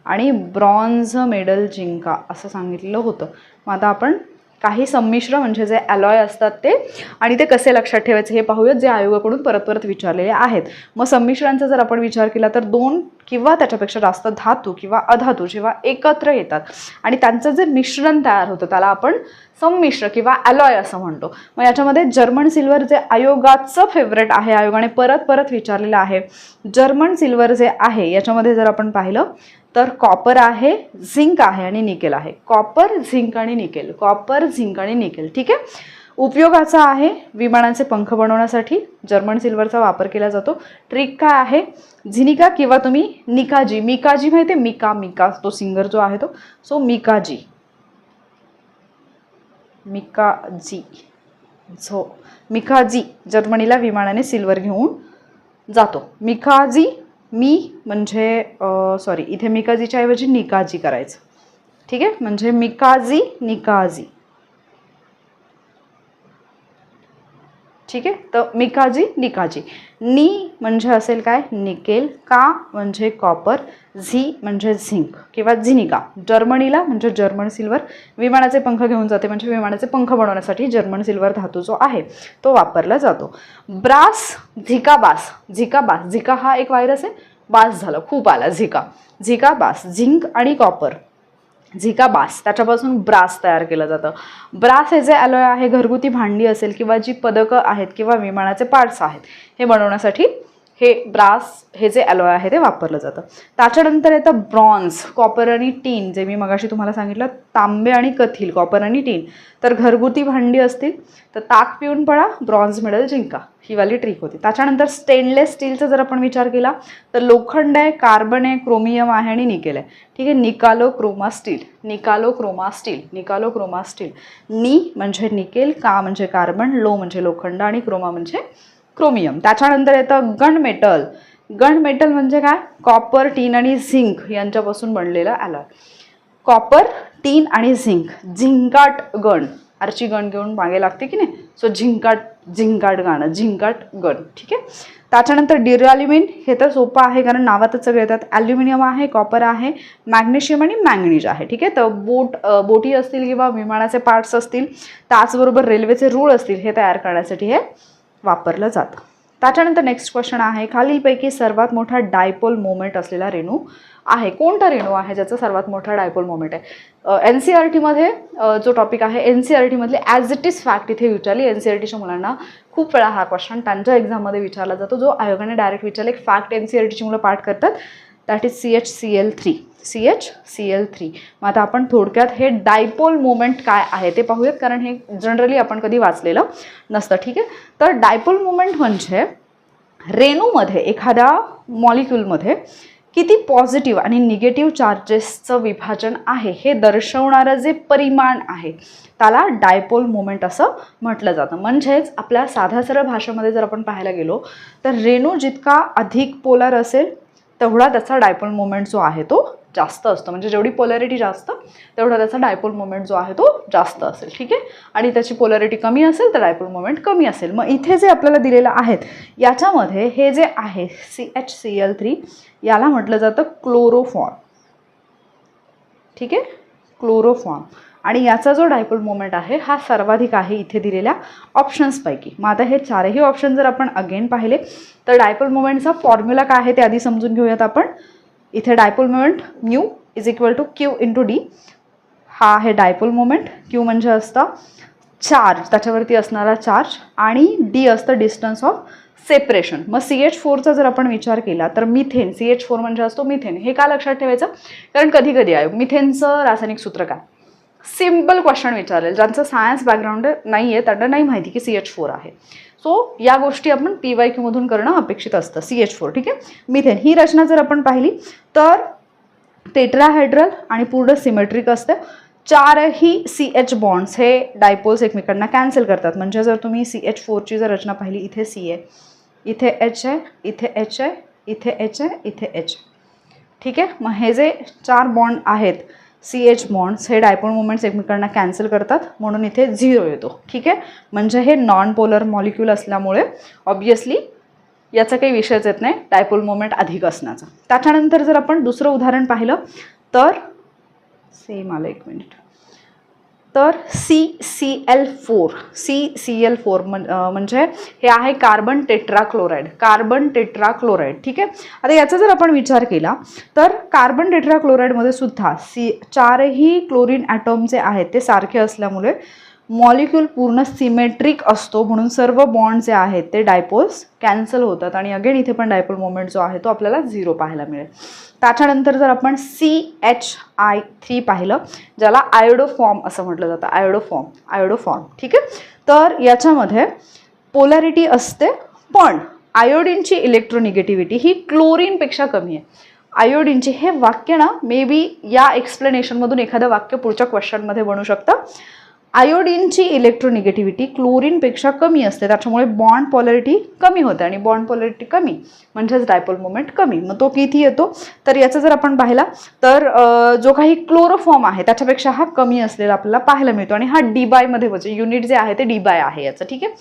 आणि ब्रॉन्झ मेडल जिंका असं सांगितलेलं होतं. मग आता आपण काही संमिश्र म्हणजे जे अलॉय असतात ते आणि ते कसे लक्षात ठेवायचे हे पाहूयात, जे आयोगाकडून परत परत विचारलेले आहेत. मग संमिश्रांचा जर आपण विचार केला तर 2 किंवा त्याच्यापेक्षा जास्त धातू किंवा अधातू जेव्हा एकत्र येतात आणि त्यांचं जे मिश्रण तयार होतं त्याला आपण संमिश्र किंवा अलॉय असं म्हणतो. मग याच्यामध्ये जर्मन सिल्वर जे आयोगाचं फेवरेट आहे, आयोगाने परत परत विचारलेलं आहे, जर्मन सिल्वर जे आहे याच्यामध्ये जर आपण पाहिलं तर कॉपर आहे, झिंक आहे आणि निकेल आहे. कॉपर, झिंक आणि निकेल, कॉपर, झिंक आणि निकेल. ठीक आहे, उपयोगाचा आहे विमानाचे पंख बनवण्यासाठी जर्मन सिल्वरचा वापर केला जातो. ट्रिक काय आहे? झिनिका किंवा तुम्ही निकाजी, मिकाजी माहिती आहे, मिका तो सिंगर जो आहे तो, सो मिकाजी मिकाजी जर्मनीला विमानाने सिल्वर घेऊन जातो. मिकाजी, मी म्हणजे सॉरी इथे मिकाजीच्या ऐवजी निकाजी करायचं. ठीक आहे, म्हणजे मिकाजी, निकाजी. ठीक आहे, तर मिकाजी, निकाजी. नी म्हणजे असेल काय? निकेल. का म्हणजे कॉपर. झी म्हणजे झिंक किंवा झिनिका. जर्मनीला म्हणजे जर्मन सिल्वर विमानाचे पंख घेऊन जाते म्हणजे विमानाचे पंख बनवण्यासाठी जर्मन सिल्वर धातू जो आहे तो वापरला जातो. ब्रास, झिकाबास. झिका हा एक व्हायरस आहे, बास झालं, खूप आला झिका. झिकाबास, झिंक आणि कॉपर, झिकाबास त्याच्यापासून ब्रास तयार केलं जातं. ब्रास हे जे अलॉय आहे, घरगुती भांडी असेल किंवा जी पदकं आहेत किंवा विमानाचे पार्ट्स आहेत हे बनवण्यासाठी हे ब्रास हे जे अलॉय आहे ते वापरलं जातं. त्याच्यानंतर येतं ब्रॉन्झ, कॉपर आणि टीन, जे मी मगाशी तुम्हाला सांगितलं तांबे आणि कथील, कॉपर आणि टीन. तर घरगुती भांडी असतील तर ताक पिऊन पळा, ब्रॉन्झ मेडल जिंका, ही वाली ट्रिक होती. त्याच्यानंतर स्टेनलेस स्टीलचा जर आपण विचार केला तर लोखंड आहे, कार्बन आहे, क्रोमियम आहे आणि निकेल आहे. ठीक आहे, निकालो क्रोमा स्टील, निकालो क्रोमा स्टील, निकालो क्रोमा स्टील. नी म्हणजे निकेल, का म्हणजे कार्बन, लो म्हणजे लोखंड आणि क्रोमा म्हणजे क्रोमियम. त्याच्यानंतर येतं गन मेटल. गन मेटल म्हणजे काय? कॉपर, टीन आणि झिंक यांच्यापासून बनलेलं अलॉय. कॉपर, टीन आणि झिंक. झिंकाट गण, आरची गण घेऊन मागे लागते की नाही, सो झिंकाट गाणं, झिंकाट गण. ठीक आहे, त्याच्यानंतर ड्युरॅल्युमिन, हे तर सोपं आहे कारण नावातच सगळे येतात. ॲल्युमिनियम आहे, कॉपर आहे, मॅग्नेशियम आणि मॅंगनीज आहे. ठीक आहे, तर बोटी असतील किंवा विमानाचे पार्ट्स असतील, त्याचबरोबर रेल्वेचे रूळ असतील, हे तयार करण्यासाठी हे वापरलं जातं. त्याच्यानंतर नेक्स्ट क्वेश्चन आहे, खालीलपैकी सर्वात मोठा डायपोल मोमेंट असलेला रेणू आहे. कोणता रेणू आहे ज्याचा सर्वात मोठा डायपोल मोमेंट आहे? NCERT मध्ये जो टॉपिक आहे, NCERT मधले ॲज इट इज फॅक्ट इथे विचारली. NCERTच्या मुलांना खूप वेळा हा क्वेश्चन त्यांच्या एक्झाममध्ये विचारला जातो, जो आयोगाने डायरेक्ट विचारले. एक फॅक्ट NCERTची मुलं पाठ करतात दॅट इज CHCl3. CHCl3. मग आता आपण थोडक्यात हे डायपोल मोमेंट काय आहे ते पाहूयात, कारण हे जनरली आपण कधी वाचलेलं नसतं. ठीक आहे, तर डायपोल मोमेंट म्हणजे रेणूमध्ये, एखाद्या मॉलिक्यूलमध्ये किती पॉझिटिव्ह आणि निगेटिव्ह चार्जेसचं विभाजन आहे हे दर्शवणारं जे परिमाण आहे त्याला डायपोल मोमेंट असं म्हटलं जातं. म्हणजेच आपल्या साध्या सरळ भाषेमध्ये जर आपण पाहायला गेलो तर रेणू जितका अधिक पोलर असेल तेवढा त्याचा डायपोल मोमेंट जो आहे तो जास्त असतो. म्हणजे जेवढी पोलॅरिटी जास्त तेवढा त्याचा डायपोल मोमेंट जो आहे तो जास्त असेल. ठीक आहे, आणि त्याची पोलॅरिटी कमी असेल तर डायपोल मोमेंट कमी असेल. मग इथे जे आपल्याला दिलेलं आहेत याच्यामध्ये हे जे आहे CHCl3 याला म्हटलं जातं क्लोरोफॉर्म. ठीक आहे, क्लोरोफॉर्म. आणि याचा जो डायपोल मोमेंट आहे हा सर्वाधिक आहे इथे दिलेल्या ऑप्शन्सपैकी. मग आता हे चारही ऑप्शन जर आपण अगेन पाहिले तर डायपोल मोमेंटचा फॉर्म्युला काय आहे ते आधी समजून घेऊयात आपण. इथे dipole moment mu is equal to Q into D. हा आहे डायपोल मोमेंट. Q म्हणजे असतं चार्ज, त्याच्यावरती असणारा चार्ज, आणि D असतं डिस्टन्स ऑफ सेपरेशन. मग CH4चा जर आपण विचार केला तर मिथेन, CH4 म्हणजे असतो मिथेन. हे का लक्षात ठेवायचं, कारण कधी कधी आहे मिथेनचं रासायनिक सूत्र काय, सिम्पल क्वेश्चन विचारेल. ज्यांचं सायन्स बॅकग्राऊंड नाही आहे त्यांना नाही माहिती की CH4 आहे. सो या गोष्टी आपण PYQ मधून करणं अपेक्षित असतं. CH4. ठीक आहे, मिथेन ही रचना जर आपण पाहिली तर टेट्राहायड्रल आणि पूर्ण सिमेट्रिक असते. चारही CH बॉन्ड्स हे डायपोल्स एकमेकांना कॅन्सल करतात. म्हणजे जर तुम्ही CH4ची जर रचना पाहिली, इथे C आहे, इथे H आहे, इथे H आहे, इथे H आहे, इथे H. ठीक आहे, मग हे जे चार बॉन्ड आहेत CH बॉन्ड्स हे डायपोल मोमेंट्स एकमेकांना कॅन्सल करतात म्हणून इथे 0 येतो. ठीक आहे, म्हणजे हे नॉन पोलर मॉलिक्यूल असल्यामुळे ऑब्वियसली याचा काही विषयच येत नाही डायपोल मोमेंट अधिक असण्याचा. त्याच्यानंतर जर आपण दुसरं उदाहरण पाहिलं तर सेम आलं, एक मिनिट, तर CCl4 म्हणजे हे आहे कार्बन टेट्राक्लोराईड. Carbon tetrachloride. ठीक आहे, आता याचा जर आपण विचार केला तर कार्बन टेट्राक्लोराईडमध्ये सुद्धा चारही क्लोरीन ॲटॉम जे आहेत ते सारखे असल्यामुळे मॉलिक्यूल पूर्ण सिमेट्रिक असतो, म्हणून सर्व बॉन्ड जे आहेत ते डायपोल्स कॅन्सल होतात आणि अगेन इथे पण डायपोल मोमेंट जो आहे तो आपल्याला 0 पाहायला मिळेल. त्याच्यानंतर जर आपण CHI3 पाहिलं, ज्याला आयोडोफॉर्म असं म्हटलं जातं, आयोडोफॉर्म. ठीक आहे, तर याच्यामध्ये पोलॅरिटी असते, पण आयोडीनची इलेक्ट्रोनिगेटिव्हिटी ही क्लोरीनपेक्षा कमी आहे. आयोडीनची, हे वाक्य ना मे बी या एक्सप्लेनेशनमधून एखादं वाक्य पुढच्या क्वेश्चनमध्ये बनू शकतं. आयोडीनची इलेक्ट्रोनिगेटिव्हिटी क्लोरीनपेक्षा कमी असते, त्याच्यामुळे बॉन्ड पॉलॅरिटी कमी होते आणि बॉन्ड पॉलॅरिटी कमी म्हणजेच डायपोल मोमेंट कमी. मग तो किती येतो, तर याचं जर आपण पाहिला तर जो काही क्लोरोफॉर्म आहे त्याच्यापेक्षा हा कमी असलेला आपल्याला पाहायला मिळतो आणि हा D/मध्ये म्हणजे युनिट जे आहे ते D/ आहे याचं. ठीक आहे,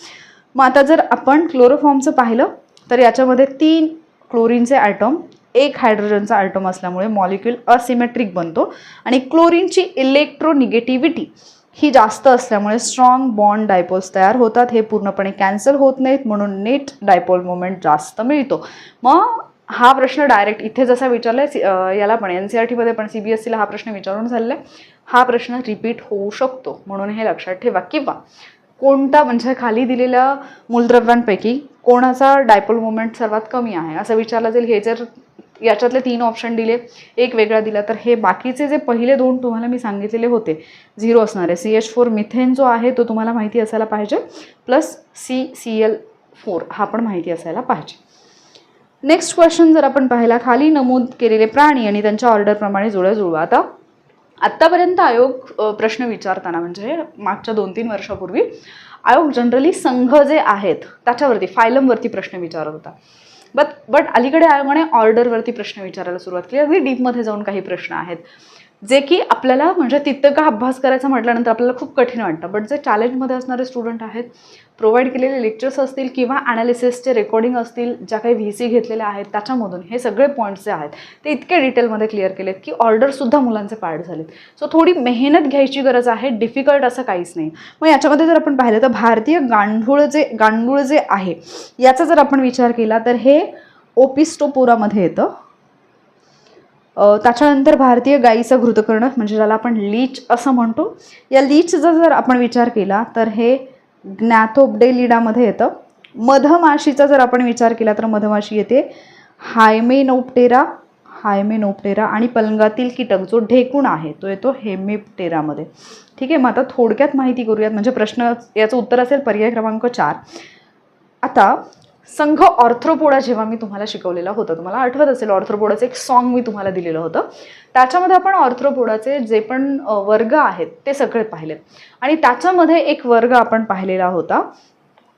मग आता जर आपण क्लोरोफॉर्मचं पाहिलं तर याच्यामध्ये 3 क्लोरीनचे ॲटॉम, 1 हायड्रोजनचा ॲटॉम असल्यामुळे मॉलिक्यूल असिमेट्रिक बनतो आणि क्लोरीनची इलेक्ट्रोनिगेटिव्हिटी ही जास्त असल्यामुळे स्ट्रॉंग बॉन्ड डायपोल्स तयार होतात. हे पूर्णपणे कॅन्सल होत नाहीत म्हणून नेट डायपोल मोमेंट जास्त मिळतो. मग हा प्रश्न डायरेक्ट इथे जसा विचारलाय याला पण NCERTमध्ये पण CBSEला हा प्रश्न विचारून झालेला आहे. हा प्रश्न रिपीट होऊ शकतो म्हणून हे लक्षात ठेवा. किंवा कोणता म्हणजे खाली दिलेल्या मूलद्रव्यांपैकी कोणाचा डायपोल मोमेंट सर्वात कमी आहे असं विचारलं जाईल. हे जर याच्यातले 3 ऑप्शन दिले, एक वेगळा दिला, तर हे बाकीचे जे पहिले 2 तुम्हाला मी सांगितलेले होते 0 असणारे, CH4 मिथेन जो आहे तो तुम्हाला माहिती असायला पाहिजे, प्लस CCl4 हा पण माहिती असायला पाहिजे. नेक्स्ट क्वेश्चन जर आपण पाहिला, खाली नमूद केलेले प्राणी आणि त्यांच्या ऑर्डरप्रमाणे जुळ्या जुळवा. आत्तापर्यंत आयोग प्रश्न विचारताना म्हणजे मागच्या 2-3 वर्षापूर्वी आयोग जनरली संघ जे आहेत त्याच्यावरती, फायलमवरती प्रश्न विचारत होता. बट अलीकडे आयोगाने ऑर्डरवरती प्रश्न विचारायला सुरुवात केली. अगदी डीपमध्ये जाऊन काही प्रश्न आहेत जे की आपल्याला म्हणजे तितका अभ्यास करायचा म्हटल्यानंतर आपल्याला खूप कठीण वाटतं. बट जे चॅलेंजमध्ये असणारे स्टुडंट आहेत, प्रोव्हाइड केलेले लेक्चर्स असतील किंवा ॲनालिसिसचे रेकॉर्डिंग असतील, ज्या काही VC घेतलेल्या आहेत त्याच्यामधून हे सगळे पॉईंट्स जे आहेत ते इतके डिटेलमध्ये क्लिअर केलेत की ऑर्डरसुद्धा मुलांचे पार्ट झालेत. सो थोडी मेहनत घ्यायची गरज आहे, डिफिकल्ट असं काहीच नाही. मग याच्यामध्ये जर आपण पाहिलं तर भारतीय गांडूळ जे आहे याचा जर आपण विचार केला तर हे ओपिस्टोपोरामध्ये येतं. त्याच्यानंतर भारतीय गायीचं घृतकर्ण म्हणजे ज्याला आपण लीच असं म्हणतो, या लीचचा जर आपण विचार केला तर हे ग्नॅथोब्डेलिडामध्ये येतं. मधमाशीचा जर आपण विचार केला तर मधमाशी येते हायमेनोप्टेरा हायमेनोप्टेरा आणि पलंगातील कीटक जो ढेकूण आहे तो येतो हेमिप्टेरामध्ये. ठीक आहे, मग आता थोडक्यात माहिती करूयात, म्हणजे प्रश्न याचं उत्तर असेल पर्याय क्रमांक 4. आता संघ ऑर्थ्रोपोडा जेव्हा मी तुम्हाला शिकवलेला होता, तुम्हाला आठवत असेल ऑर्थ्रोपोडाचं एक सॉन्ग मी तुम्हाला दिलेलं होतं, त्याच्यामध्ये आपण ऑर्थ्रोपोडाचे जे पण वर्ग आहेत ते सगळे पाहिलेत. आणि त्याच्यामध्ये एक वर्ग आपण पाहिलेला होता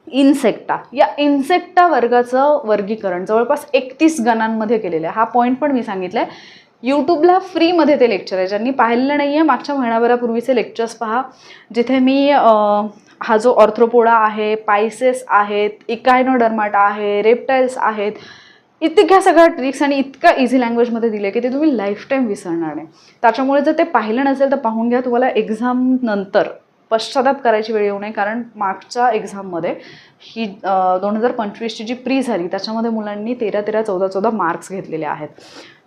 इन्सेक्टा. या इन्सेक्टा वर्गाचं वर्गीकरण जवळपास 31 गणांमध्ये केलेलं आहे. हा पॉईंट पण मी सांगितलं आहे. यूट्यूबला फ्रीमध्ये ते लेक्चर आहे. ज्यांनी पाहिलेलं नाही आहे मागच्या महिनाभरापूर्वीचे लेक्चर्स पहा, जिथे मी हा जो ऑर्थ्रोपोडा आहे, पायसेस आहेत, इकायनोडर्माटा आहे, रेप्टाइल्स आहेत, इतक्या सगळ्या ट्रिक्स आणि इतका इझी लँग्वेजमध्ये दिले की ते तुम्ही लाईफ टाईम विसरणार नाही. त्याच्यामुळे जर ते पाहिलं नसेल तर पाहून घ्या. तुम्हाला एक्झाम नंतर पश्चाताप करायची वेळ येऊ नये, कारण मागच्या एक्झाममध्ये ही 2025ची जी प्री झाली त्याच्यामध्ये मुलांनी 13-13, 14-14 मार्क्स घेतलेले आहेत.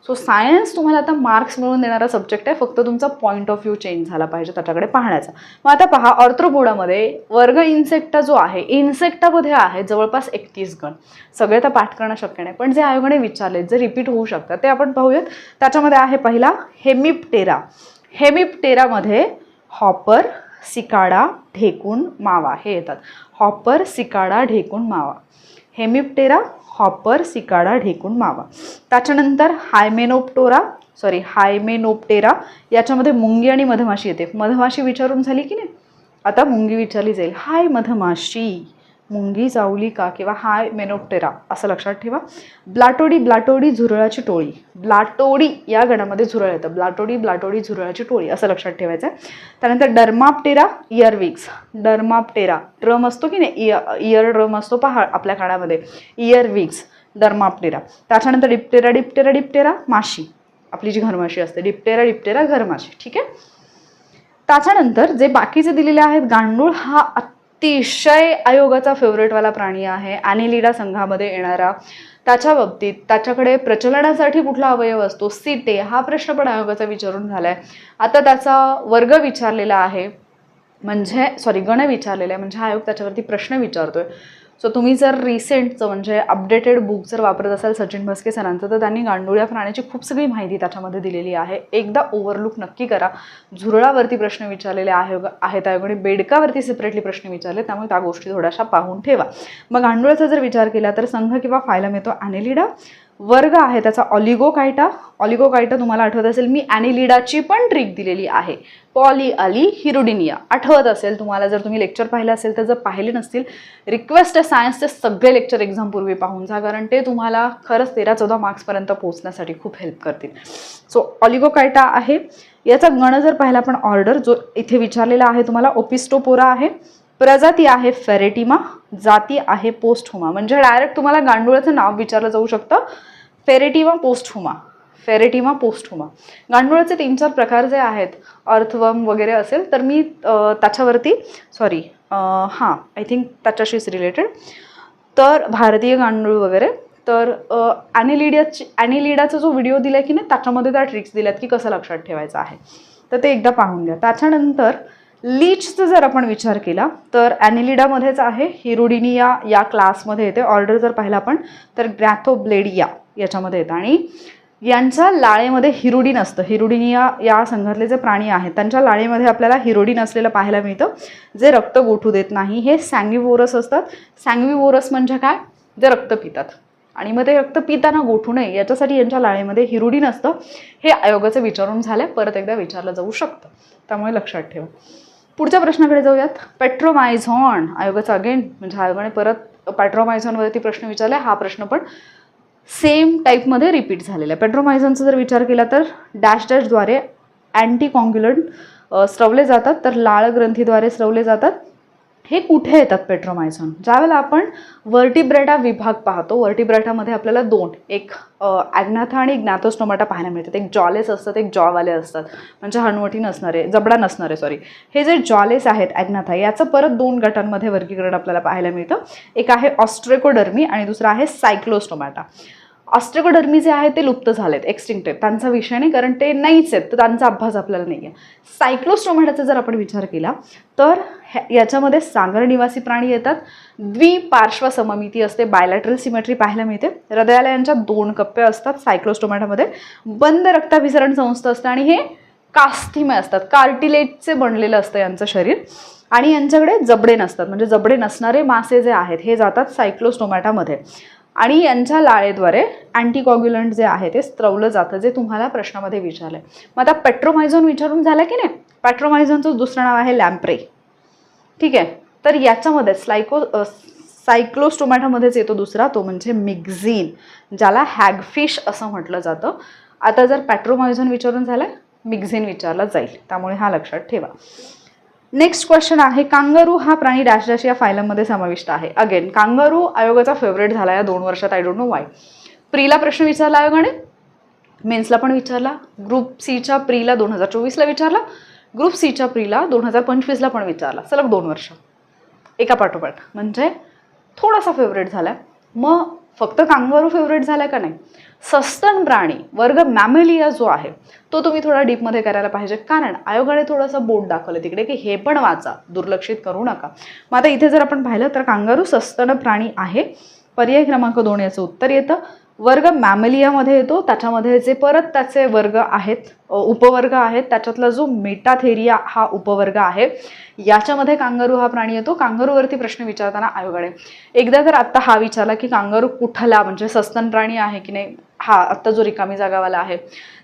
सो सायन्स तुम्हाला आता मार्क्स मिळवून देणारा सब्जेक्ट आहे, फक्त तुमचा पॉईंट ऑफ व्ह्यू चेंज झाला पाहिजे त्याच्याकडे पाहण्याचा. मग आता पहा, ऑर्थ्रोपोडामध्ये वर्ग इन्सेक्टा जो आहे, इन्सेक्टामध्ये आहे जवळपास 31 गण. सगळे तर पाठ करणं शक्य नाही, पण जे आयोगाने विचारले जे रिपीट होऊ शकतात ते आपण पाहूयात. त्याच्यामध्ये आहे पहिला हेमिप्टेरा. हेमिप्टेरामध्ये हॉपर, सिकाडा, ढेकूण, मावा हे येतात. हॉपर, सिकाडा, ढेकूण, मावा. हेमिप्टेरा, हॉपर, सिकाडा, ढेकूण, मावा. त्याच्यानंतर हायमेनोप्टेरा, याच्यामध्ये मुंगी आणि मधमाशी येते. मधमाशी विचारून झाली की नाही, आता मुंगी विचारली जाईल. हाय मधमाशी, मुंगी चावली का, किंवा हाय मेनोप्टेरा असं लक्षात ठेवा. ब्लाटोडी, झुरळाची टोळी. ब्लाटोडी या गणामध्ये झुरळ येतं. ब्लाटोडी, झुरळाची टोळी असं लक्षात ठेवायचं आहे. त्यानंतर डर्माप्टेरा, इयरविक्स. डर्माप्टेरा ड्रम असतो की नाही, इयर ड्रम असतो पहा आपल्या कानामध्ये, इयरविक्स, डर्माप्टेरा. त्याच्यानंतर डिप्टेरा माशी, आपली जी घरमाशी असते. डिप्टेरा घरमाशी. ठीक आहे. त्याच्यानंतर जे बाकीचे दिलेले आहेत, गांडूळ हा अतिशय आयोगाचा फेवरेटवाला प्राणी आहे, ॲनिलिडा संघामध्ये येणारा. त्याच्या बाबतीत त्याच्याकडे प्रचलनासाठी कुठला अवयव असतो, सिटे, हा प्रश्न पण आयोगाचा विचारून झालाय. आता त्याचा वर्ग विचारलेला आहे, म्हणजे गण विचारलेला आहे, म्हणजे आयोग त्याच्यावरती प्रश्न विचारतोय. सो तुम्ही जर रिसेंटचं म्हणजे अपडेटेड बुक जर वापरत असाल सचिन भस्के सरांचं, तर त्यांनी गांडूळ या प्राण्याची खूप सगळी माहिती त्याच्यामध्ये दिलेली आहे. एकदा ओव्हरलुक नक्की करा. झुरळावरती प्रश्न विचारलेले आहेत आयोगाने, बेडकावरती सेपरेटली प्रश्न विचारले, त्यामुळे त्या गोष्टी थोड्याशा पाहून ठेवा. मग गांडूळाचा जर विचार केला तर संघ किंवा फायलम येतो ॲनिलिडा. वर्ग आहे त्याचा ऑलिगोकायटा तुम्हाला आठवत असेल, मी ॲनिलिडाची पण ट्रिक दिलेली आहे. पॉलीअली हिरुडिनिया आठवत असेल तुम्हाला, जर तुम्ही लेक्चर पाहिले असेल तर. जर पाहिले नसतील, रिक्वेस्ट आहे सायन्सचे सगळे लेक्चर एक्झामपूर्वी पाहून जा, कारण ते तुम्हाला खरंच 13-14 मार्क्सपर्यंत पोहोचण्यासाठी खूप हेल्प करतील. सो ऑलिगोकायटा आहे. याचा गण जर पाहिला आपण, ऑर्डर जो इथे विचारलेला आहे तुम्हाला, ओपिस्टोपोरा आहे. प्रजाती आहे फेरेटिमा, जाती आहे पोस्टहुमा. म्हणजे डायरेक्ट तुम्हाला गांडुळाचं नाव विचारलं जाऊ शकतं, फेरेटिमा पोस्टहुमा. गांडुळाचे 3-4 प्रकार जे आहेत, अर्थवर्म वगैरे असेल तर मी त्याच्यावरती आय थिंक त्याच्याशीच रिलेटेड, तर भारतीय गांडूळ वगैरे, तर ॲनिलिडाचा जो व्हिडिओ दिला की नाही त्याच्यामध्ये त्या ट्रिक्स दिल्यात की कसं लक्षात ठेवायचं आहे, तर ते एकदा पाहून घ्या. त्याच्यानंतर लीचचा जर आपण विचार केला तर ॲनिलिडामध्येच आहे, हिरुडिनिया या क्लासमध्ये येते. ऑर्डर जर पाहिला आपण तर ग्रॅथोब्लेडिया याच्यामध्ये येतं. आणि यांच्या लाळेमध्ये हिरुडिन असतं. हिरुडिनिया या संघातले जे प्राणी आहेत त्यांच्या लाळेमध्ये आपल्याला हिरुडिन असलेलं पाहायला मिळतं, जे रक्त गोठू देत नाही. हे सॅंग्विवोरस असतात. सॅंग्विवोरस म्हणजे काय, जे रक्त पितात, आणि मग ते रक्त पिताना गोठू नये याच्यासाठी यांच्या लाळेमध्ये हिरुडिन असतं. हे आयोगाचं विचारून झालंय, परत एकदा विचारलं जाऊ शकतं, त्यामुळे लक्षात ठेवा. पुढच्या प्रश्नाकडे जाऊयात. पेट्रोमायझॉन आयोगाचा अगेन, म्हणजे आयोगाने परत पेट्रोमायझॉनवरती प्रश्न विचारला. हा प्रश्न पण सेम टाईपमध्ये रिपीट झालेला आहे. पेट्रोमायझॉनचा जर विचार केला तर डॅशद्वारे अँटीकॉन्ग्युलंट स्रवले जातात, तर लाळ ग्रंथीद्वारे स्रवले जातात. हे कुठे येतात पेट्रोमायझॉन, ज्यावेळेला आपण वर्टिब्रेटा विभाग पाहतो. वर्टिब्रेटामध्ये आपल्याला 2, एक ॲग्नाथा आणि ज्ञाथोस्टोमाटा पाहायला मिळतात. एक जॉलेस असतात, एक जॉवाले असतात, म्हणजे हनुवटी नसणारे, जबडा नसणारे. हे जे जॉलेस आहेत ॲग्नाथा, याचं परत 2 गटांमध्ये वर्गीकरण आपल्याला पाहायला मिळतं. एक आहे ऑस्ट्रेकोडर्मी आणि दुसरा आहे सायक्लोस्टोमाटा. ऑस्ट्रोकोडर्मी जे आहे ते लुप्त झालेत, एक्सटिंक्ट आहेत, त्यांचा विषय नाही, कारण ते नाहीच आहेत, तर त्यांचा अभ्यास आपल्याला नाही आहे. सायक्लोस्टोमॅटाचा जर आपण विचार केला तर याच्यामध्ये सागर निवासी प्राणी येतात, द्विपार्श्व सममिती असते, बायलॅटरल सिमेट्री पाहायला मिळते, हृदयालयांच्या 2 कप्पे असतात सायक्लोस्टोमॅटामध्ये, बंद रक्ताभिसरण संस्था असते आणि हे कास्थिमय असतात, कार्टिलेजचे बनलेलं असतं यांचं शरीर, आणि यांच्याकडे जबडे नसतात, म्हणजे जबडे नसणारे मासे जे आहेत हे जातात सायक्लोस्टोमॅटामध्ये, आणि यांच्या लाळेद्वारे अँटीकॉग्युलंट जे आहे ते स्त्रवलं जातं, जे तुम्हाला प्रश्नामध्ये विचारलंय. मग आता पेट्रोमायझोन विचारून झालं की नाही, पेट्रोमायझोनचं दुसरं नाव आहे लॅम्प्रे. ठीक आहे, तर याच्यामध्ये सायक्लोस्टोमॅटामध्येच येतो दुसरा, तो म्हणजे मिक्झिन, ज्याला हॅगफिश असं म्हटलं जातं. आता जर पेट्रोमायझोन विचारून झालं, मिक्झिन विचारला जाईल, त्यामुळे हा लक्षात ठेवा. नेक्स्ट क्वेश्चन आहे, कांगारू हा प्राणी डॅश डॅश या फायलममध्ये समाविष्ट आहे. अगेन कांगारू आयोगाचा फेवरेट झाला या 2 वर्षात, आय डोंट नो वाय. प्रीला प्रश्न विचारला आयोगाने, मेन्सला पण विचारला, ग्रुप सीच्या प्रीला 2024ला विचारला, ग्रुप सीच्या प्रीला 2025ला पण विचारला, सलग 2 वर्ष एका पाठोपाठ, म्हणजे थोडासा फेवरेट झाला. मग फक्त कांगारू फेवरेट झालाय का नाही, सस्तन प्राणी वर्ग मॅमेलिया जो आहे तो तुम्ही थोडा डीपमध्ये करायला पाहिजे, कारण आयोगाने थोडंसं बोर्ड दाखवलं तिकडे की हे पण वाचा, दुर्लक्षित करू नका. मग आता इथे जर आपण पाहिलं तर कांगारू सस्तन प्राणी आहे, पर्याय क्रमांक 2 याचं उत्तर येतं. वर्ग मॅमेलियामध्ये येतो, त्याच्यामध्ये जे परत त्याचे वर्ग आहेत, उपवर्ग आहेत, त्याच्यातला जो मेटाथेरिया हा उपवर्ग आहे, याच्यामध्ये कांगारू हा प्राणी येतो. कांगारूवरती प्रश्न विचारताना आयोगाने एकदा तर आत्ता हा विचारला की कांगारू कुठला, म्हणजे सस्तन प्राणी आहे की नाही, हा आत्ता जो रिकामी जागावाला आहे.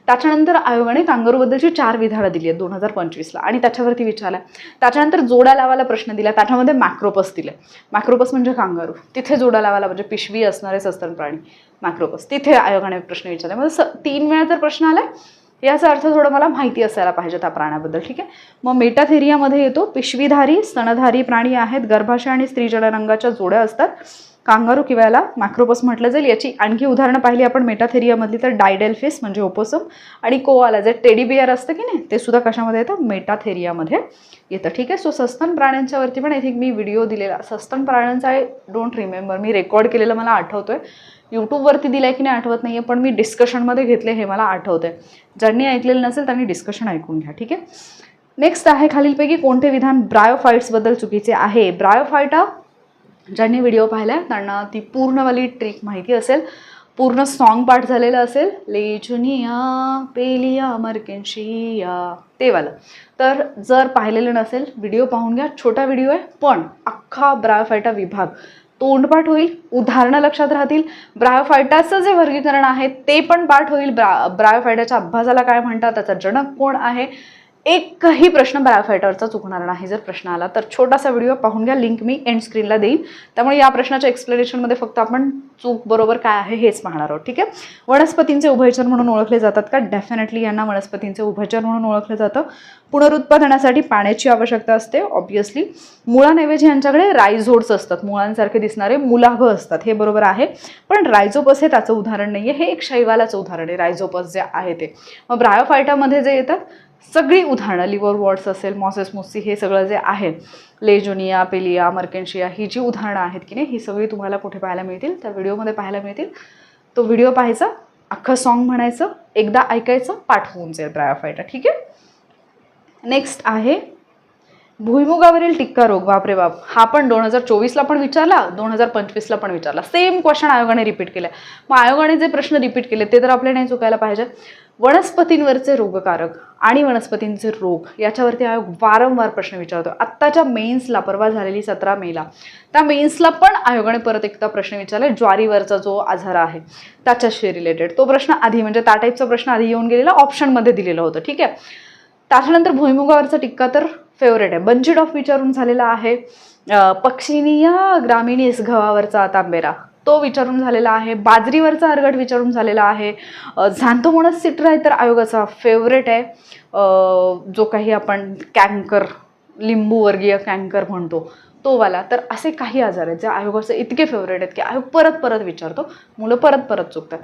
त्याच्यानंतर आयोगाने कांगारूबद्दलची 4 विधानं दिली आहेत 2025ला, आणि त्याच्यावरती विचारला. त्याच्यानंतर जोडा लावायला प्रश्न दिला, त्याच्यामध्ये मॅक्रोपस दिले. मॅक्रोपस म्हणजे कांगारू, तिथे जोडा लावायला म्हणजे पिशवी असणारे सस्तन प्राणी मॅक्रोपस, तिथे आयोगाने प्रश्न विचारला. म्हणजे 3 वेळा जर प्रश्न आलाय, याचा अर्थ थोडं मला माहिती असायला पाहिजे त्या प्राण्याबद्दल. ठीक आहे, मग मेटाथेरियामध्ये येतो, पिशवीधारी स्तनधारी प्राणी आहेत, गर्भाशय आणि स्त्रीजन्य रंगाच्या जोड्या असतात. कांगारू किंवा याला मॅक्रोपस म्हटलं जाईल. याची आणखी उदाहरणं पाहिली आपण मेटाथेरियामधली तर डायडेल्फिस म्हणजे ओपोसम, आणि कोआला जे टेडी बिअर असतं की नाही, ते सुद्धा कशामध्ये येतं, मेटाथेरियामध्ये येतं. ठीक आहे, सो सस्तन प्राण्यांच्यावरती पण आय थिंक मी व्हिडिओ दिलेला, सस्तन प्राण्यांचा I don't remember, me record केलेलं मला आठवतोय, यूट्यूबवरती दिलाय की नाही आठवत नाहीये, पण मी डिस्कशनमध्ये घेतले हे मला आठवतंय. ज्यांनी ऐकलेलं नसेल त्यांनी डिस्कशन ऐकून घ्या. ठीक आहे, नेक्स्ट आहे, खालीलपैकी कोणते विधान ब्रायोफाइट्सबद्दल चुकीचे आहे. ब्रायोफाइटा ज्यांनी व्हिडिओ पाहिलाय त्यांना ती पूर्णवाली ट्रिक माहिती असेल, पूर्ण सॉन्ग पाठ झालेलं असेल, लेजुनिया पेलिया मर्केन्शिया ते वालं. तर जर पाहिलेलं नसेल व्हिडिओ पाहून घ्या, छोटा व्हिडिओ आहे पण अख्खा ब्रायोफाइटा विभाग तोंडपाठ होईल, उदाहरणं लक्षात राहतील, ब्रायोफायटाचं जे वर्गीकरण आहे ते पण पाठ होईल, ब्रायोफायटाच्या अभ्यासाला काय म्हणतात, त्याचा जनक कोण आहे, एकही प्रश्न ब्रायोफायटावरचा चुकणार नाही. जर प्रश्न आला तर छोटासा व्हिडिओ पाहून घ्या, लिंक मी एंड स्क्रीनला देईन. त्यामुळे या प्रश्नाच्या एक्सप्लेनेशनमध्ये फक्त आपण चूक बरोबर काय आहे हेच पाहणार आहोत. ठीक आहे, वनस्पतींचे उभयचर म्हणून ओळखले जातात का, डेफिनेटली यांना वनस्पतींचे उभयचर म्हणून ओळखले जातं. पुनरुत्पादनासाठी पाण्याची आवश्यकता असते, ऑब्व्हियसली. मुळांऐवजी यांच्याकडे रायझोड्स असतात, मुळांसारखे दिसणारे मुलाभ असतात, हे बरोबर आहे, पण रायझोपस हे त्याचं उदाहरण नाहीये, हे एक शैवालाचं उदाहरण आहे रायझोपस जे आहे ते. मग ब्रायोफायटामध्ये जे येतात सगळी उदाहरणं, लिव्हर वॉर्ड्स असेल, मॉसेस मुस्सी, हे सगळं जे आहे, लेजोनिया पेलिया मर्केन्शिया, ही जी उदाहरणं आहेत की नाही, ही सगळी तुम्हाला कुठे पाहायला मिळतील, त्या व्हिडिओमध्ये पाहायला मिळतील. तो व्हिडिओ पाहायचा, अख्खं सॉन्ग म्हणायचं, एकदा ऐकायचं, पाठ होऊन जाईल ब्रायोफायटा. ठीक आहे, नेक्स्ट आहे भुईमुगावरील टिक्का रोग. बापरे बाप, हा पण 2024ला पण विचारला, 2025ला पण विचारला, सेम क्वेश्चन आयोगाने रिपीट केला. मग आयोगाने जे प्रश्न रिपीट केले ते तर आपल्याला नाही चुकायला पाहिजे. वनस्पतींवरचे रोगकारक आणि वनस्पतींचे रोग याच्यावरती आयोग वारंवार प्रश्न विचारतो. आत्ताच्या मेन्सला, परवा झालेली 17 मेला, त्या मेन्सला पण आयोगाने परत एकदा प्रश्न विचारला, ज्वारीवरचा जो आजार आहे त्याच्याशी रिलेटेड. तो प्रश्न आधी, म्हणजे त्या टाईपचा प्रश्न आधी येऊन गेलेला, ऑप्शनमध्ये दिलेलं होतं. ठीक आहे, त्याच्यानंतर भुईमुगावरचा टिक्का तर फेवरेट आहे, बंचिड ऑफ विचारून झालेला आहे. पक्षिनिया ग्रामीणीस गव्हावरचा तांबेरा तो विचारून झालेला आहे. बाजरीवरचा अर्गट विचारून झालेला आहे. झॅन्थोमोनस सिट्रा तर आयोगाचा फेवरेट आहे, जो काही आपण कॅन्कर, लिंबू वर्गीय कॅन्कर म्हणतो तो वाला. तर असे काही आजार आहेत जे आयोगाचे इतके फेवरेट आहेत की आयोग परत परत विचारतो, मुलं परत परत चुकतात.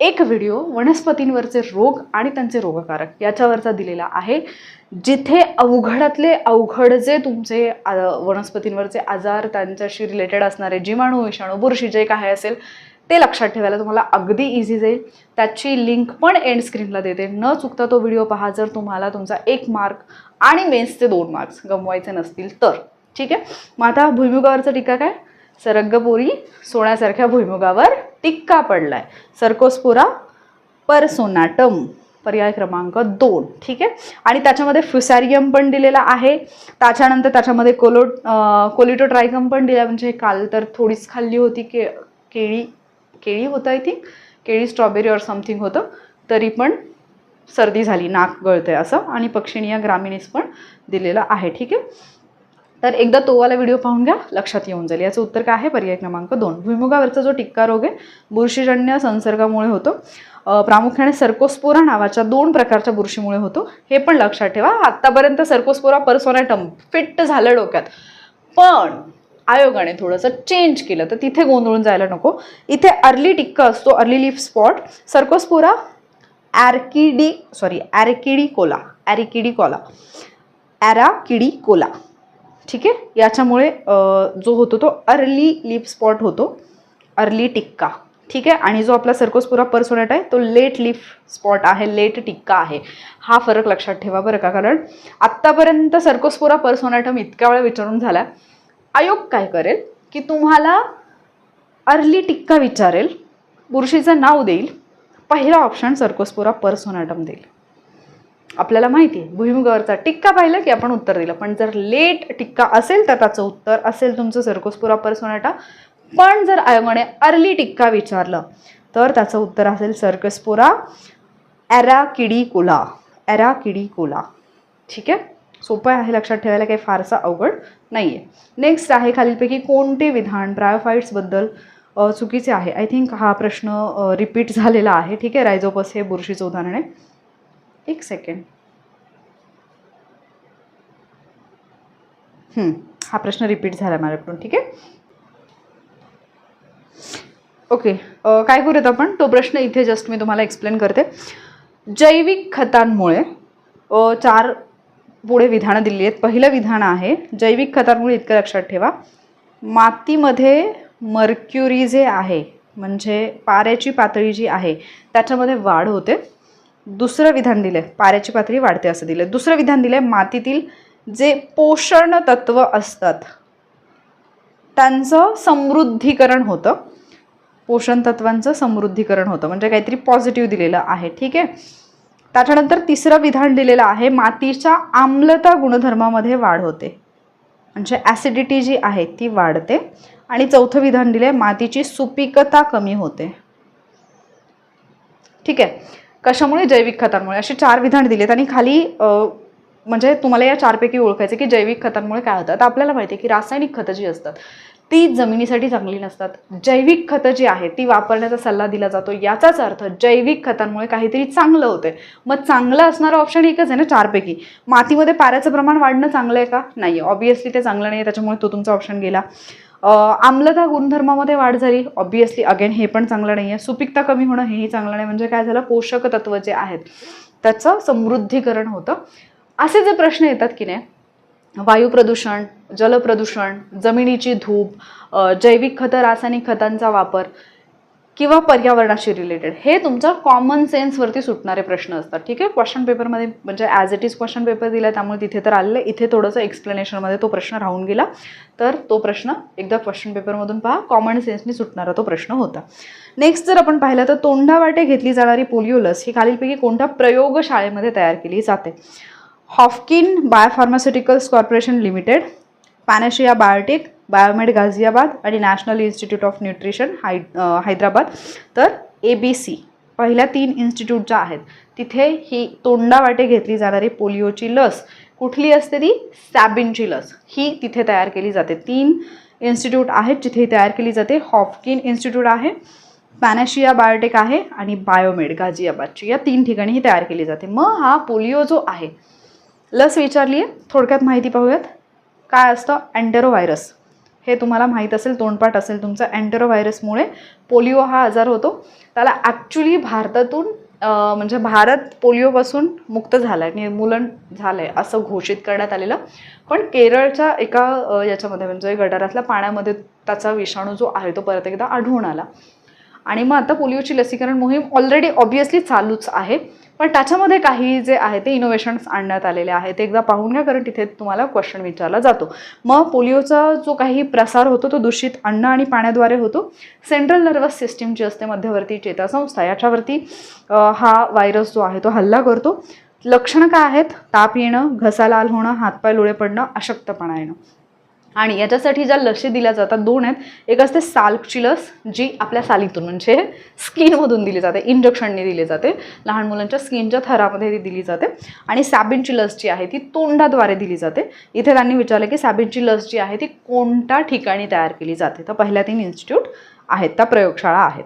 एक व्हिडिओ वनस्पतींवरचे रोग आणि त्यांचे रोगकारक याच्यावरचा दिलेला आहे, जिथे अवघडातले अवघड जे तुमचे वनस्पतींवरचे आजार, त्यांच्याशी रिलेटेड असणारे जीवाणू, विषाणू, बुरशी जे काय असेल ते लक्षात ठेवायला तुम्हाला अगदी इझी जाईल. त्याची लिंक पण एंड स्क्रीनला देते. न चुकता तो व्हिडिओ पहा जर तुम्हाला तुमचा 1 मार्क आणि मेन्सचे 2 मार्क्स गमवायचे नसतील तर. ठीक आहे. मग आता भुईमुगावरचा टिक्का काय? सरग्गपोरी सोन्यासारख्या भुईमुगावर टिक्का पडलाय. सर्कोस्पोरा पर्सोनाटम पर्याय क्रमांक 2. ठीक आहे. आणि त्याच्यामध्ये फ्युसॅरियम पण दिलेला आहे. त्याच्यानंतर त्याच्यामध्ये कोलिटोट्रायकम पण दिला. म्हणजे काल तर थोडीच खाल्ली होती केळी होतं, आय थिंक केळी स्ट्रॉबेरी और समथिंग होतं, तरी पण सर्दी झाली, नाक गळते असं. आणि पक्षिणिया ग्रामिनीस पण दिलेला आहे. ठीक आहे. तर एकदा तो वाला व्हिडिओ पाहून घ्या, लक्षात येऊन जाईल. याचं उत्तर काय आहे? पर्याय क्रमांक 2. भुईमुगावरचा जो टिक्का रोग आहे बुरशीजन्य संसर्गामुळे होतो. प्रामुख्याने सर्कोस्पोरा नावाच्या 2 प्रकारच्या बुरशीमुळे होतो. हे पण लक्षात ठेवा. आत्तापर्यंत सर्कोस्पोरा पर्सोनाटम फिट झालं डोक्यात, पण आयोगाने थोडंसं चेंज केलं, तर तिथे गोंधळून जायला नको. इथे अर्ली टिक्का असतो, अर्ली लीफ स्पॉट. सर्कोस्पोरा ॲराकिडिकोला. ठीक आहे. याच्यामुळे जो होतो तो अर्ली लीफ स्पॉट होतो, अर्ली टिक्का. ठीक आहे. आणि जो आपला सर्कोस्पोरा पर्सोनाटा आहे तो लेट लीफ स्पॉट आहे, लेट टिक्का आहे. हा फरक लक्षात ठेवा बरं का. कारण आत्तापर्यंत सर्कोस्पोरा पर्सोनाटम इतक्या वेळा विचारून झाला. आयोग काय करेल की तुम्हाला अर्ली टिक्का विचारेल, बुरशीचं नाव देईल, पहिला ऑप्शन सर्कोस्पोरा पर्सोनाटम देईल. आपल्याला माहिती आहे भुईमुगावरचा टिक्का पाहिलं की आपण उत्तर दिलं, पण जर लेट टिक्का असेल तर त्याचं उत्तर असेल तुमचं सर्कोस्पोरा पर्सोनाटा. पण जर आयोगाने अर्ली टिक्का विचारलं तर त्याचं उत्तर असेल सर्कोस्पोरा ॲराकिडिकोला. ठीक आहे. सोपं आहे, लक्षात ठेवायला काही फारसा अवघड नाही आहे. नेक्स्ट आहे खालीलपैकी कोणते विधान ब्रायोफाईट्सबद्दल चुकीचे आहे? आय थिंक हा प्रश्न रिपीट झालेला आहे. ठीक आहे. रायझोपस हे बुरशीचं उदाहरण आहे. एक सेकंड. हा प्रश्न रिपीट झाला माझ्याकडून. ठीक आहे. ओके. काय करूयात आपण, तो प्रश्न इथे जस्ट मी तुम्हाला एक्सप्लेन करते. जैविक खतांमुळे 4 पुढे विधानं दिली आहेत. पहिलं विधान आहे जैविक खतांमुळे इतकं लक्षात ठेवा, मातीमध्ये मर्क्युरी जे आहे म्हणजे पाऱ्याची पातळी जी आहे त्याच्यामध्ये वाढ होते. दुसरं विधान दिलं पाऱ्याची पातळी वाढते असं दिलं. दुसरं विधान दिलं मातीतील जे पोषण तत्व असतात त्यांचं समृद्धीकरण होतं. पोषण तत्वांचं समृद्धीकरण होतं म्हणजे काहीतरी पॉझिटिव्ह दिलेलं आहे. ठीक आहे. त्याच्यानंतर तिसरं विधान दिलेलं आहे मातीच्या आम्लता गुणधर्मामध्ये वाढ होते म्हणजे ॲसिडिटी जी आहे ती वाढते. आणि चौथं विधान दिले मातीची सुपीकता कमी होते. ठीक आहे. कशामुळे? जैविक खतांमुळे. अशी 4 विधान दिलेत आणि खाली म्हणजे तुम्हाला या 4 पैकी ओळखायचं की जैविक खतांमुळे काय होतं. आता आपल्याला माहिती आहे की रासायनिक खतं जी असतात ती जमिनीसाठी चांगली नसतात. जैविक खतं जी आहेत ती वापरण्याचा सल्ला दिला जातो. याचाच अर्थ जैविक खतांमुळे काहीतरी चांगलं होतंय. मग चांगलं असणारं ऑप्शन एकच आहे ना 4 पैकी. मातीमध्ये पाऱ्याचं प्रमाण वाढणं चांगलं आहे का? नाही. ऑब्वियसली ते चांगलं नाही, त्याच्यामुळे तो तुमचा ऑप्शन गेला. आम्लता गुणधर्मामध्ये वाढ झाली, ऑब्वियसली अगेन हे पण चांगलं नाही आहे. सुपीकता कमी होणं हेही चांगलं नाही. म्हणजे काय झालं, पोषक तत्व जे आहेत त्याचं समृद्धीकरण होतं. असे जे प्रश्न येतात की नाही, वायू प्रदूषण, जलप्रदूषण, जमिनीची धूप, जैविक खतं, रासायनिक खतांचा वापर किंवा पर्यावरणाशी रिलेटेड, हे तुमचा कॉमन सेन्सवरती सुटणारे प्रश्न असतात. ठीक आहे. क्वेश्चन पेपरमध्ये म्हणजे as it is question paper दिला त्यामुळे तिथे तर आलेलं, इथे थोडंसं एक्सप्लेनेशनमध्ये तो प्रश्न राहून गेला. तर तो प्रश्न एकदा क्वेश्चन पेपरमधून पहा, कॉमन सेन्सनी सुटणारा तो प्रश्न होता. नेक्स्ट जर आपण पाहिलं तर तोंडावाटे घेतली जाणारी पोलिओ लस ही खालीलपैकी कोणत्या प्रयोगशाळेमध्ये तयार केली जाते? Haffkine biopharmaceuticals corporation limited, Panacea biotech, biomed Ghaziabad आणि national institute of nutrition Hyderabad. तर ABC पहिल्या 3 इन्स्टिट्यूट ज्या आहेत तिथे ही तोंडावाटे घेतली जाणारी पोलिओची लस कुठली असते? ती सॅबिनची लस ही तिथे तयार केली जाते. 3 इन्स्टिट्यूट आहेत जिथे तयार केली जाते. हॉफकिन इन्स्टिट्यूट आहे, पॅनाशिया बायोटेक आहे आणि बायोमेड गाझियाबादची, या 3 ठिकाणी ही तयार केली जाते. मग हा पोलिओ जो आहे लस विचारली आहे, थोडक्यात माहिती पाहूयात. काय असतं? एन्टेरोव्हायरस. हे तुम्हाला माहीत असेल, तोंडपाठ असेल तुमचा. एन्टेरोव्हायरसमुळे पोलिओ हा आजार होतो. त्याला ॲक्च्युली भारतातून म्हणजे भारत पोलिओपासून मुक्त झाला आहे, निर्मूलन झालं आहे असं घोषित करण्यात आलेलं. पण केरळच्या एका याच्यामध्ये म्हणजे गटारातल्या पाण्यामध्ये त्याचा विषाणू जो आहे तो परत एकदा आढळून आला आणि मग आता पोलिओची लसीकरण मोहीम ऑलरेडी ऑब्व्हियसली चालूच आहे, पण त्याच्यामध्ये काही जे आहे ते इनोव्हेशन्स आणण्यात आलेले आहेत. ते एकदा पाहून घ्या, कारण तिथे तुम्हाला क्वेश्चन विचारला जातो. मग पोलिओचा जो काही प्रसार होतो तो दूषित अन्न आणि पाण्याद्वारे होतो. सेंट्रल नर्वस सिस्टीम जी असते, मध्यवर्ती चेतासंस्था, याच्यावरती हा व्हायरस जो आहे तो हल्ला करतो. लक्षणं काय आहेत? ताप येणं, घसा लाल होणं, हातपाय लुळे पडणं, अशक्तपणा येणं. आणि याच्यासाठी ज्या लसी दिल्या जातात 2 आहेत. एक असते साल्कची लस, जी आपल्या सालीतून म्हणजे स्किनमधून दिली जाते, इंजेक्शनने दिली जाते, लहान मुलांच्या स्किनच्या थरामध्ये ती दिली जाते. आणि सॅबिनची लस जी आहे ती तोंडाद्वारे दिली जाते. इथे त्यांनी विचारलं की सॅबिनची लस जी आहे ती कोणत्या ठिकाणी तयार केली जाते, तर पहिल्या 3 इन्स्टिट्यूट आहेत, त्या प्रयोगशाळा आहेत.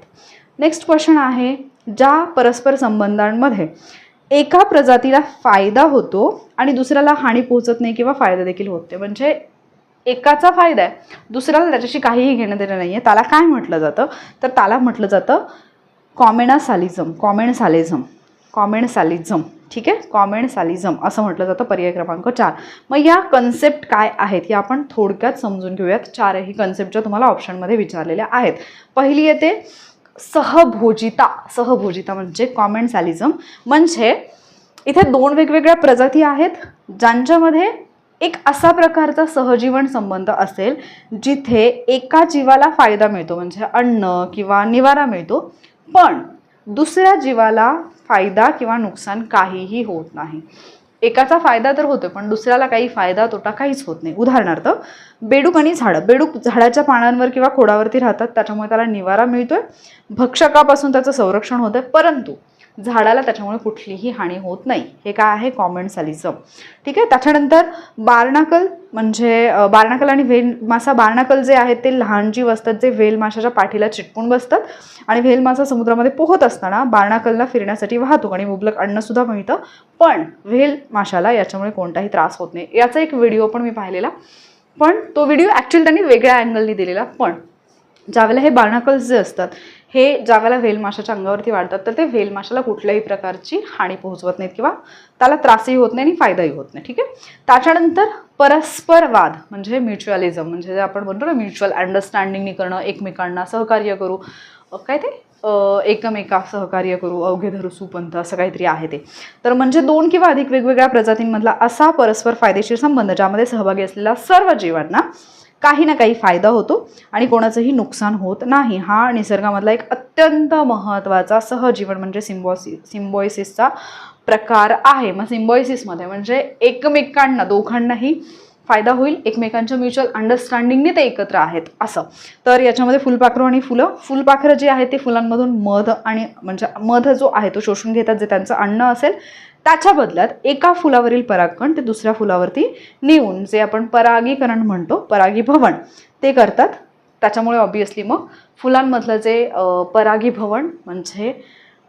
नेक्स्ट क्वेश्चन आहे, ज्या परस्पर संबंधांमध्ये एका प्रजातीला फायदा होतो आणि दुसऱ्याला हानी पोहोचत नाही किंवा फायदा देखील होत नाही, म्हणजे एकाचा फायदा आहे, दुसऱ्याला त्याच्याशी काहीही घेणं देणं नाही आहे, त्याला काय म्हटलं जातं? तर त्याला म्हटलं जातं कॉमेन्सालिझम. ठीक आहे, कॉमेन्सालिझम असं म्हटलं जातं. पर्याय क्रमांक 4. मग या कन्सेप्ट काय आहेत हे आपण थोडक्यात समजून घेऊयात. 4ही कन्सेप्टच्या तुम्हाला ऑप्शनमध्ये विचारलेल्या आहेत. पहिली येते सहभोजिता म्हणजे कॉमेन्सालिझम, म्हणजे इथे 2 वेगवेगळ्या प्रजाती आहेत ज्यांच्यामध्ये एक असा प्रकारचा सहजीवन संबंध असेल जिथे एका जीवाला फायदा मिळतो, म्हणजे अन्न किंवा निवारा मिळतो, पण दुसऱ्या जीवाला फायदा किंवा नुकसान काहीही होत नाही. एकाचा फायदा तर होतो, पण दुसऱ्याला काही फायदा तोटा काहीच होत नाही. उदाहरणार्थ बेडूक आणि झाडं. बेडूक झाडाच्या पानांवर किंवा खोडावरती राहतात, त्याच्यामुळे त्याला निवारा मिळतोय, भक्षकापासून त्याचं संरक्षण होतंय, परंतु झाडाला त्याच्यामुळे कुठलीही हानी होत नाही. हे काय आहे? कॉमेन्सालिझम. ठीक आहे. त्याच्यानंतर बार्नाकल, म्हणजे बार्नाकल आणि व्हेल मासा. बार्नाकल जे आहेत ते लहान जीव असतात जे व्हेल माशाच्या पाठीला चिटकून बसतात आणि व्हेल मासा समुद्रामध्ये पोहत असताना बार्नाकलला फिरण्यासाठी वाहतूक आणि मुबलक अन्न सुद्धा मिळतं, पण व्हेल माशाला याच्यामुळे कोणताही त्रास होत नाही. याचा एक व्हिडिओ पण मी पाहिलेला, पण तो व्हिडिओ ॲक्च्युअली त्यांनी वेगळ्या अँगलनी दिलेला. पण ज्यावेळेला हे बार्नाकल्स जे असतात हे ज्यावेळेला व्हेल माशाच्या अंगावरती वाढतात तर ते व्हेल माशाला कुठल्याही प्रकारची हानी पोहोचवत नाहीत किंवा त्याला त्रासही होत नाही आणि फायदाही होत नाही. ठीक आहे. त्याच्यानंतर परस्परवाद म्हणजे म्युच्युअलिझम, म्हणजे जे आपण म्हणतो ना म्युच्युअल अंडरस्टँडिंगनी करणं, एकमेकांना सहकार्य करू, काय ते एकमेका सहकार्य करू, अवघे धरू सुपंथ, असं काहीतरी आहे ते. तर म्हणजे 2 किंवा अधिक वेगवेगळ्या प्रजातींमधला असा परस्पर फायदेशीर संबंध ज्यामध्ये सहभागी असलेल्या सर्व जीवांना काही ना काही फायदा होतो आणि कोणाचंही नुकसान होत नाही. हा निसर्गामधला एक अत्यंत महत्त्वाचा सहजीवन म्हणजे सिम्बॉयसिसचा प्रकार आहे. मग सिम्बॉयसिसमध्ये म्हणजे एकमेकांना, दोघांनाही फायदा होईल, एकमेकांच्या म्युच्युअल अंडरस्टँडिंगने ते एकत्र आहेत असं. तर याच्यामध्ये फुलपाखरू आणि फुलं. फुलपाखरं जे आहेत ते फुलांमधून मध आणि म्हणजे मध जो आहे तो शोषून घेतात, जे त्यांचं अन्न असेल. त्याच्या बदल्यात एका फुलावरील परागकण ते दुसऱ्या फुलावरती नेऊन जे आपण परागीकरण म्हणतो, परागीभवन, ते करतात. त्याच्यामुळे ऑब्व्हियसली मग फुलांमधलं जे परागीभवन म्हणजे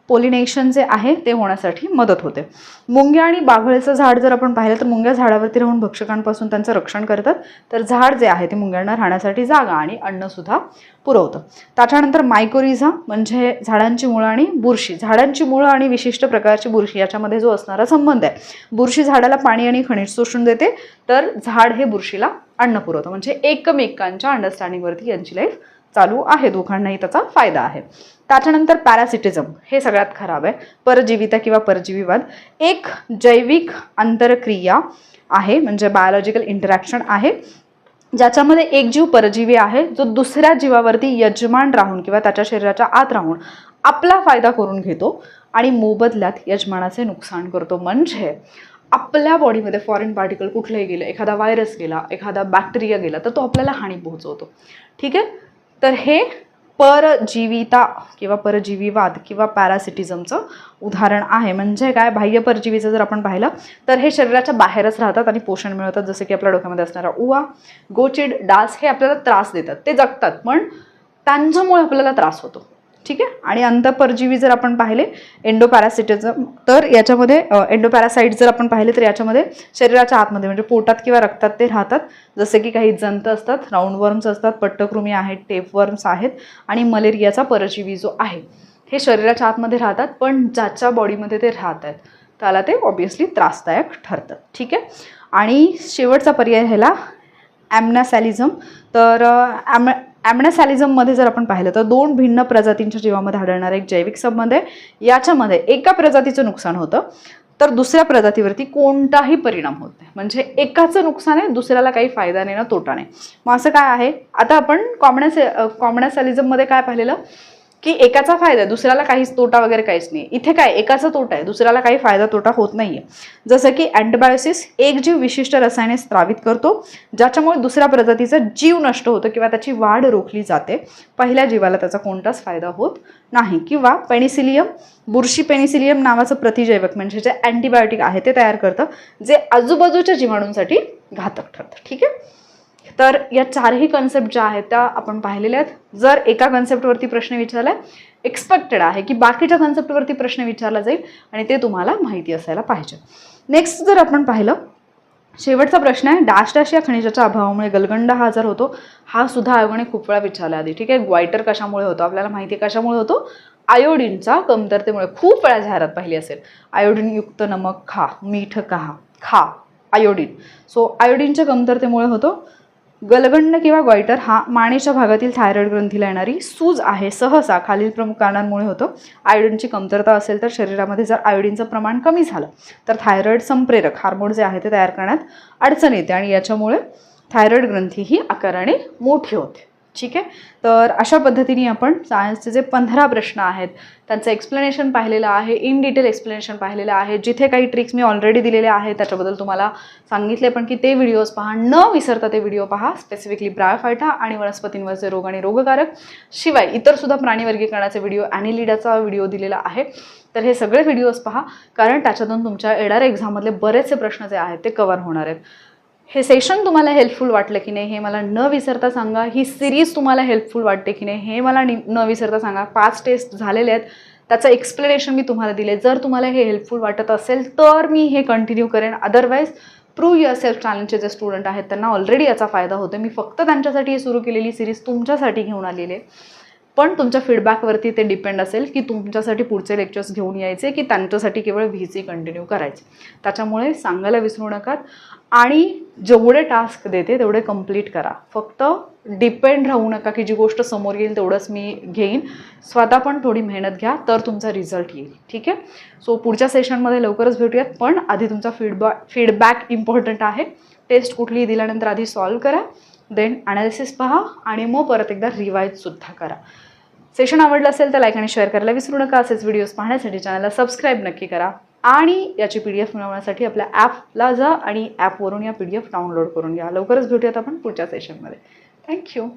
पोलिनेशन जे आहे ते होण्यासाठी मदत होते. मुंग्या आणि बाभळीचं झाड जर आपण पाहिलं तर मुंग्या झाडावरती राहून भक्षकांपासून त्यांचं रक्षण करतात, तर झाड जे आहे ते मुंग्यांना राहण्यासाठी जागा आणि अन्नसुद्धा पुरवतं. त्याच्यानंतर मायकोरिझा म्हणजे झाडांची मुळं आणि बुरशी. झाडांची मुळं आणि विशिष्ट प्रकारची बुरशी याच्यामध्ये जो असणारा संबंध आहे, बुरशी झाडाला पाणी आणि खनिज शोषून देते, तर झाड हे बुरशीला अन्न पुरवतं. म्हणजे एकमेकांच्या अंडरस्टँडिंगवरती यांची लाईफ चालू आहे, दोघांनाही त्याचा फायदा आहे. त्याच्यानंतर पॅरासिटिझम, हे सगळ्यात खराब आहे. परजीविता किंवा परजीवीवाद एक जैविक आंतरक्रिया आहे, म्हणजे बायोलॉजिकल इंटरॅक्शन आहे, ज्याच्यामध्ये एक जीव परजीवी आहे जो दुसऱ्या जीवावरती यजमान राहून किंवा त्याच्या शरीराच्या आत राहून आपला फायदा करून घेतो आणि मोबदल्यात यजमानाचे नुकसान करतो. म्हणजे आपल्या बॉडीमध्ये फॉरेन पार्टिकल कुठलंही गेलं, एखादा व्हायरस गेला, एखादा बॅक्टेरिया गेला, तर तो आपल्याला हानी पोहोचवतो. ठीक आहे. तर हे परजीविता किंवा परजीवीवाद किंवा पॅरासिटिझमचं उदाहरण आहे. म्हणजे काय, बाह्य परजीवीचं जर आपण पाहिलं तर हे शरीराच्या बाहेरच राहतात आणि पोषण मिळवतात, जसं की आपल्या डोक्यामध्ये असणारा उवा, गोचिड, डास हे आपल्याला त्रास देतात, ते जगतात, पण त्यांच्यामुळे आपल्याला त्रास होतो. ठीक आहे. आणि अंतःपरजीवी जर आपण पाहिले एंडोपॅरासिटिझम, तर याच्यामध्ये एंडोपॅरासाइट जर आपण पाहिले तर याच्यामध्ये शरीराच्या आतमध्ये म्हणजे पोटात किंवा रक्तात ते राहतात, जसे की काही जंत असतात, राऊंडवर्म्स असतात, पट्टकृमी आहेत, टेपवर्म्स आहेत आणि मलेरियाचा परजीवी जो आहे हे शरीराच्या आतमध्ये राहतात, पण ज्याच्या बॉडीमध्ये ते राहत आहेत त्याला ते ऑब्व्हियसली त्रासदायक ठरतात. ठीक आहे. आणि शेवटचा पर्याय ह्याला ॲम्नासॅलिझम. तर ॲमनेसॅलिझममध्ये जर आपण पाहिलं तर 2 भिन्न प्रजातींच्या जीवामध्ये आढळणारा एक जैविक संबंध आहे. याच्यामध्ये एका प्रजातीचं नुकसान होतं तर दुसऱ्या प्रजातीवरती कोणताही परिणाम होत नाही. म्हणजे एकाचं नुकसान आहे, दुसऱ्याला काही फायदा नाही ना तोटा नाही. मग असं काय आहे, आता आपण कॉमनेसॅलिझममध्ये काय पाहिलेलं की एकाचा फायदा आहे, दुसऱ्याला काहीच तोटा वगैरे काहीच नाही. इथे काय, एकाचा तोटा आहे, दुसऱ्याला काही फायदा तोटा होत नाहीये. जसं की अँटीबायोसिस, एक जीव विशिष्ट रसायने स्त्रावित करतो ज्याच्यामुळे दुसऱ्या प्रजातीचा जीव नष्ट होतो किंवा त्याची वाढ रोखली जाते. पहिल्या जीवाला त्याचा कोणताच फायदा होत नाही. किंवा पेनिसिलियम, बुरशी पेनिसिलियम नावाचं प्रतिजैवक म्हणजे जे अँटीबायोटिक आहे ते तयार करतं, जे आजूबाजूच्या जीवाणूंसाठी घातक ठरतं. ठीक आहे, तर या चारही कन्सेप्ट ज्या आहेत त्या आपण पाहिलेल्या आहेत. जर एका कन्सेप्टवरती प्रश्न विचारलाय, एक्सपेक्टेड आहे की बाकीच्या कन्सेप्टवरती प्रश्न विचारला जाईल आणि ते तुम्हाला माहिती असायला पाहिजे. नेक्स्ट जर आपण पाहिलं, शेवटचा प्रश्न आहे, डॅश डॅश या खनिजाच्या अभावामुळे गलगंड हा आजार होतो. हा सुद्धा आयोगाने खूप वेळा विचारला आधी. ठीक आहे, ग्वायटर कशामुळे होतो, आपल्याला माहिती आहे कशामुळे होतो, आयोडीनच्या कमतरतेमुळे. खूप वेळा जाहिरात पाहिली असेल, आयोडीनयुक्त नमक खा, मीठ खा, आयोडीन. सो आयोडीनच्या कमतरतेमुळे होतो. गलगंड किंवा ग्वायटर हा मानेच्या भागातील थायरॉइड ग्रंथीला येणारी सूज आहे. सहसा खालील प्रमुख कारणांमुळे होतं. आयोडीनची कमतरता असेल तर शरीरामध्ये जर आयोडीनचं प्रमाण कमी झालं तर थायरॉइड संप्रेरक हार्मोन जे आहे ते तयार करण्यात अडचण येते आणि याच्यामुळे थायरॉइड ग्रंथी ही आकाराने मोठी होते. ठीक आहे, तर अशा पद्धतीने आपण सायन्सचे जे 15 प्रश्न आहेत त्यांचं एक्सप्लेनेशन पाहिलेलं आहे, इन डिटेल एक्सप्लेनेशन पाहिलेलं आहे. जिथे काही ट्रिक्स मी ऑलरेडी दिलेले आहेत त्याच्याबद्दल तुम्हाला सांगितले पण की ते व्हिडिओज पहा, न विसरता ते व्हिडिओ पहा. स्पेसिफिकली ब्रायोफायटा आणि वनस्पतींवरचे रोग आणि रोगकारक, शिवाय इतर सुद्धा प्राणी वर्गीकरणाचे व्हिडिओ, ॲनिलिडाचा व्हिडिओ दिलेला आहे. तर हे सगळे व्हिडिओज पहा, कारण त्याच्यातून तुमच्या येणाऱ्या एक्झाममधले बरेचसे प्रश्न जे आहेत ते कव्हर होणार आहेत. हे सेशन तुम्हाला हेल्पफुल वाटलं की नाही हे मला न विसरता सांगा. ही सिरीज तुम्हाला हेल्पफुल वाटते की नाही हे मला न विसरता सांगा. 5 टेस्ट झालेले आहेत, त्याचं एक्सप्लेनेशन मी तुम्हाला दिले. जर तुम्हाला हे हेल्पफुल वाटत असेल तर मी हे कंटिन्यू करेन. अदरवाईज प्रूव्ह युअरसेल्फ चॅलेंजचे जे स्टुडंट आहेत त्यांना ऑलरेडी याचा फायदा होतो. मी फक्त त्यांच्यासाठी ही सुरू केलेली सिरीज तुमच्यासाठी घेऊन आलेली आहे. पण तुमच्या फीडबॅकवरती ते डिपेंड असेल की तुमच्यासाठी पुढचे लेक्चर्स घेऊन यायचे की त्यांच्यासाठी केवळ व्हीसी कंटिन्यू करायचे. त्याच्यामुळे सांगायला विसरू नका आणि जेवढे टास्क देते तेवढे कंप्लीट करा. फक्त डिपेंड राहू नका की जी गोष्ट समोर येईल तेवढंच मी घेईन. स्वतः पण थोडी मेहनत घ्या तर तुमचा रिझल्ट येईल. ठीक आहे, सो पुढच्या सेशनमध्ये लवकरच भेटूयात. पण आधी तुमचा फीडबॅक इम्पॉर्टंट आहे. टेस्ट कुठलीही दिल्यानंतर आधी सॉल्व करा, देन ॲनालिसिस पहा आणि मग परत एकदा रिवाईजसुद्धा करा. सेशन आवडलं असेल तर लाईक आणि शेअर करायला विसरू नका. असेच व्हिडिओज पाहण्यासाठी चॅनलला सबस्क्राईब नक्की करा आणि याची PDF मिळवण्यासाठी आपल्या ॲपला जा आणि ॲपवरून या PDF डाउनलोड करून घ्या. लवकरच भेटूयात आपण पुढच्या सेशनमध्ये. थँक्यू.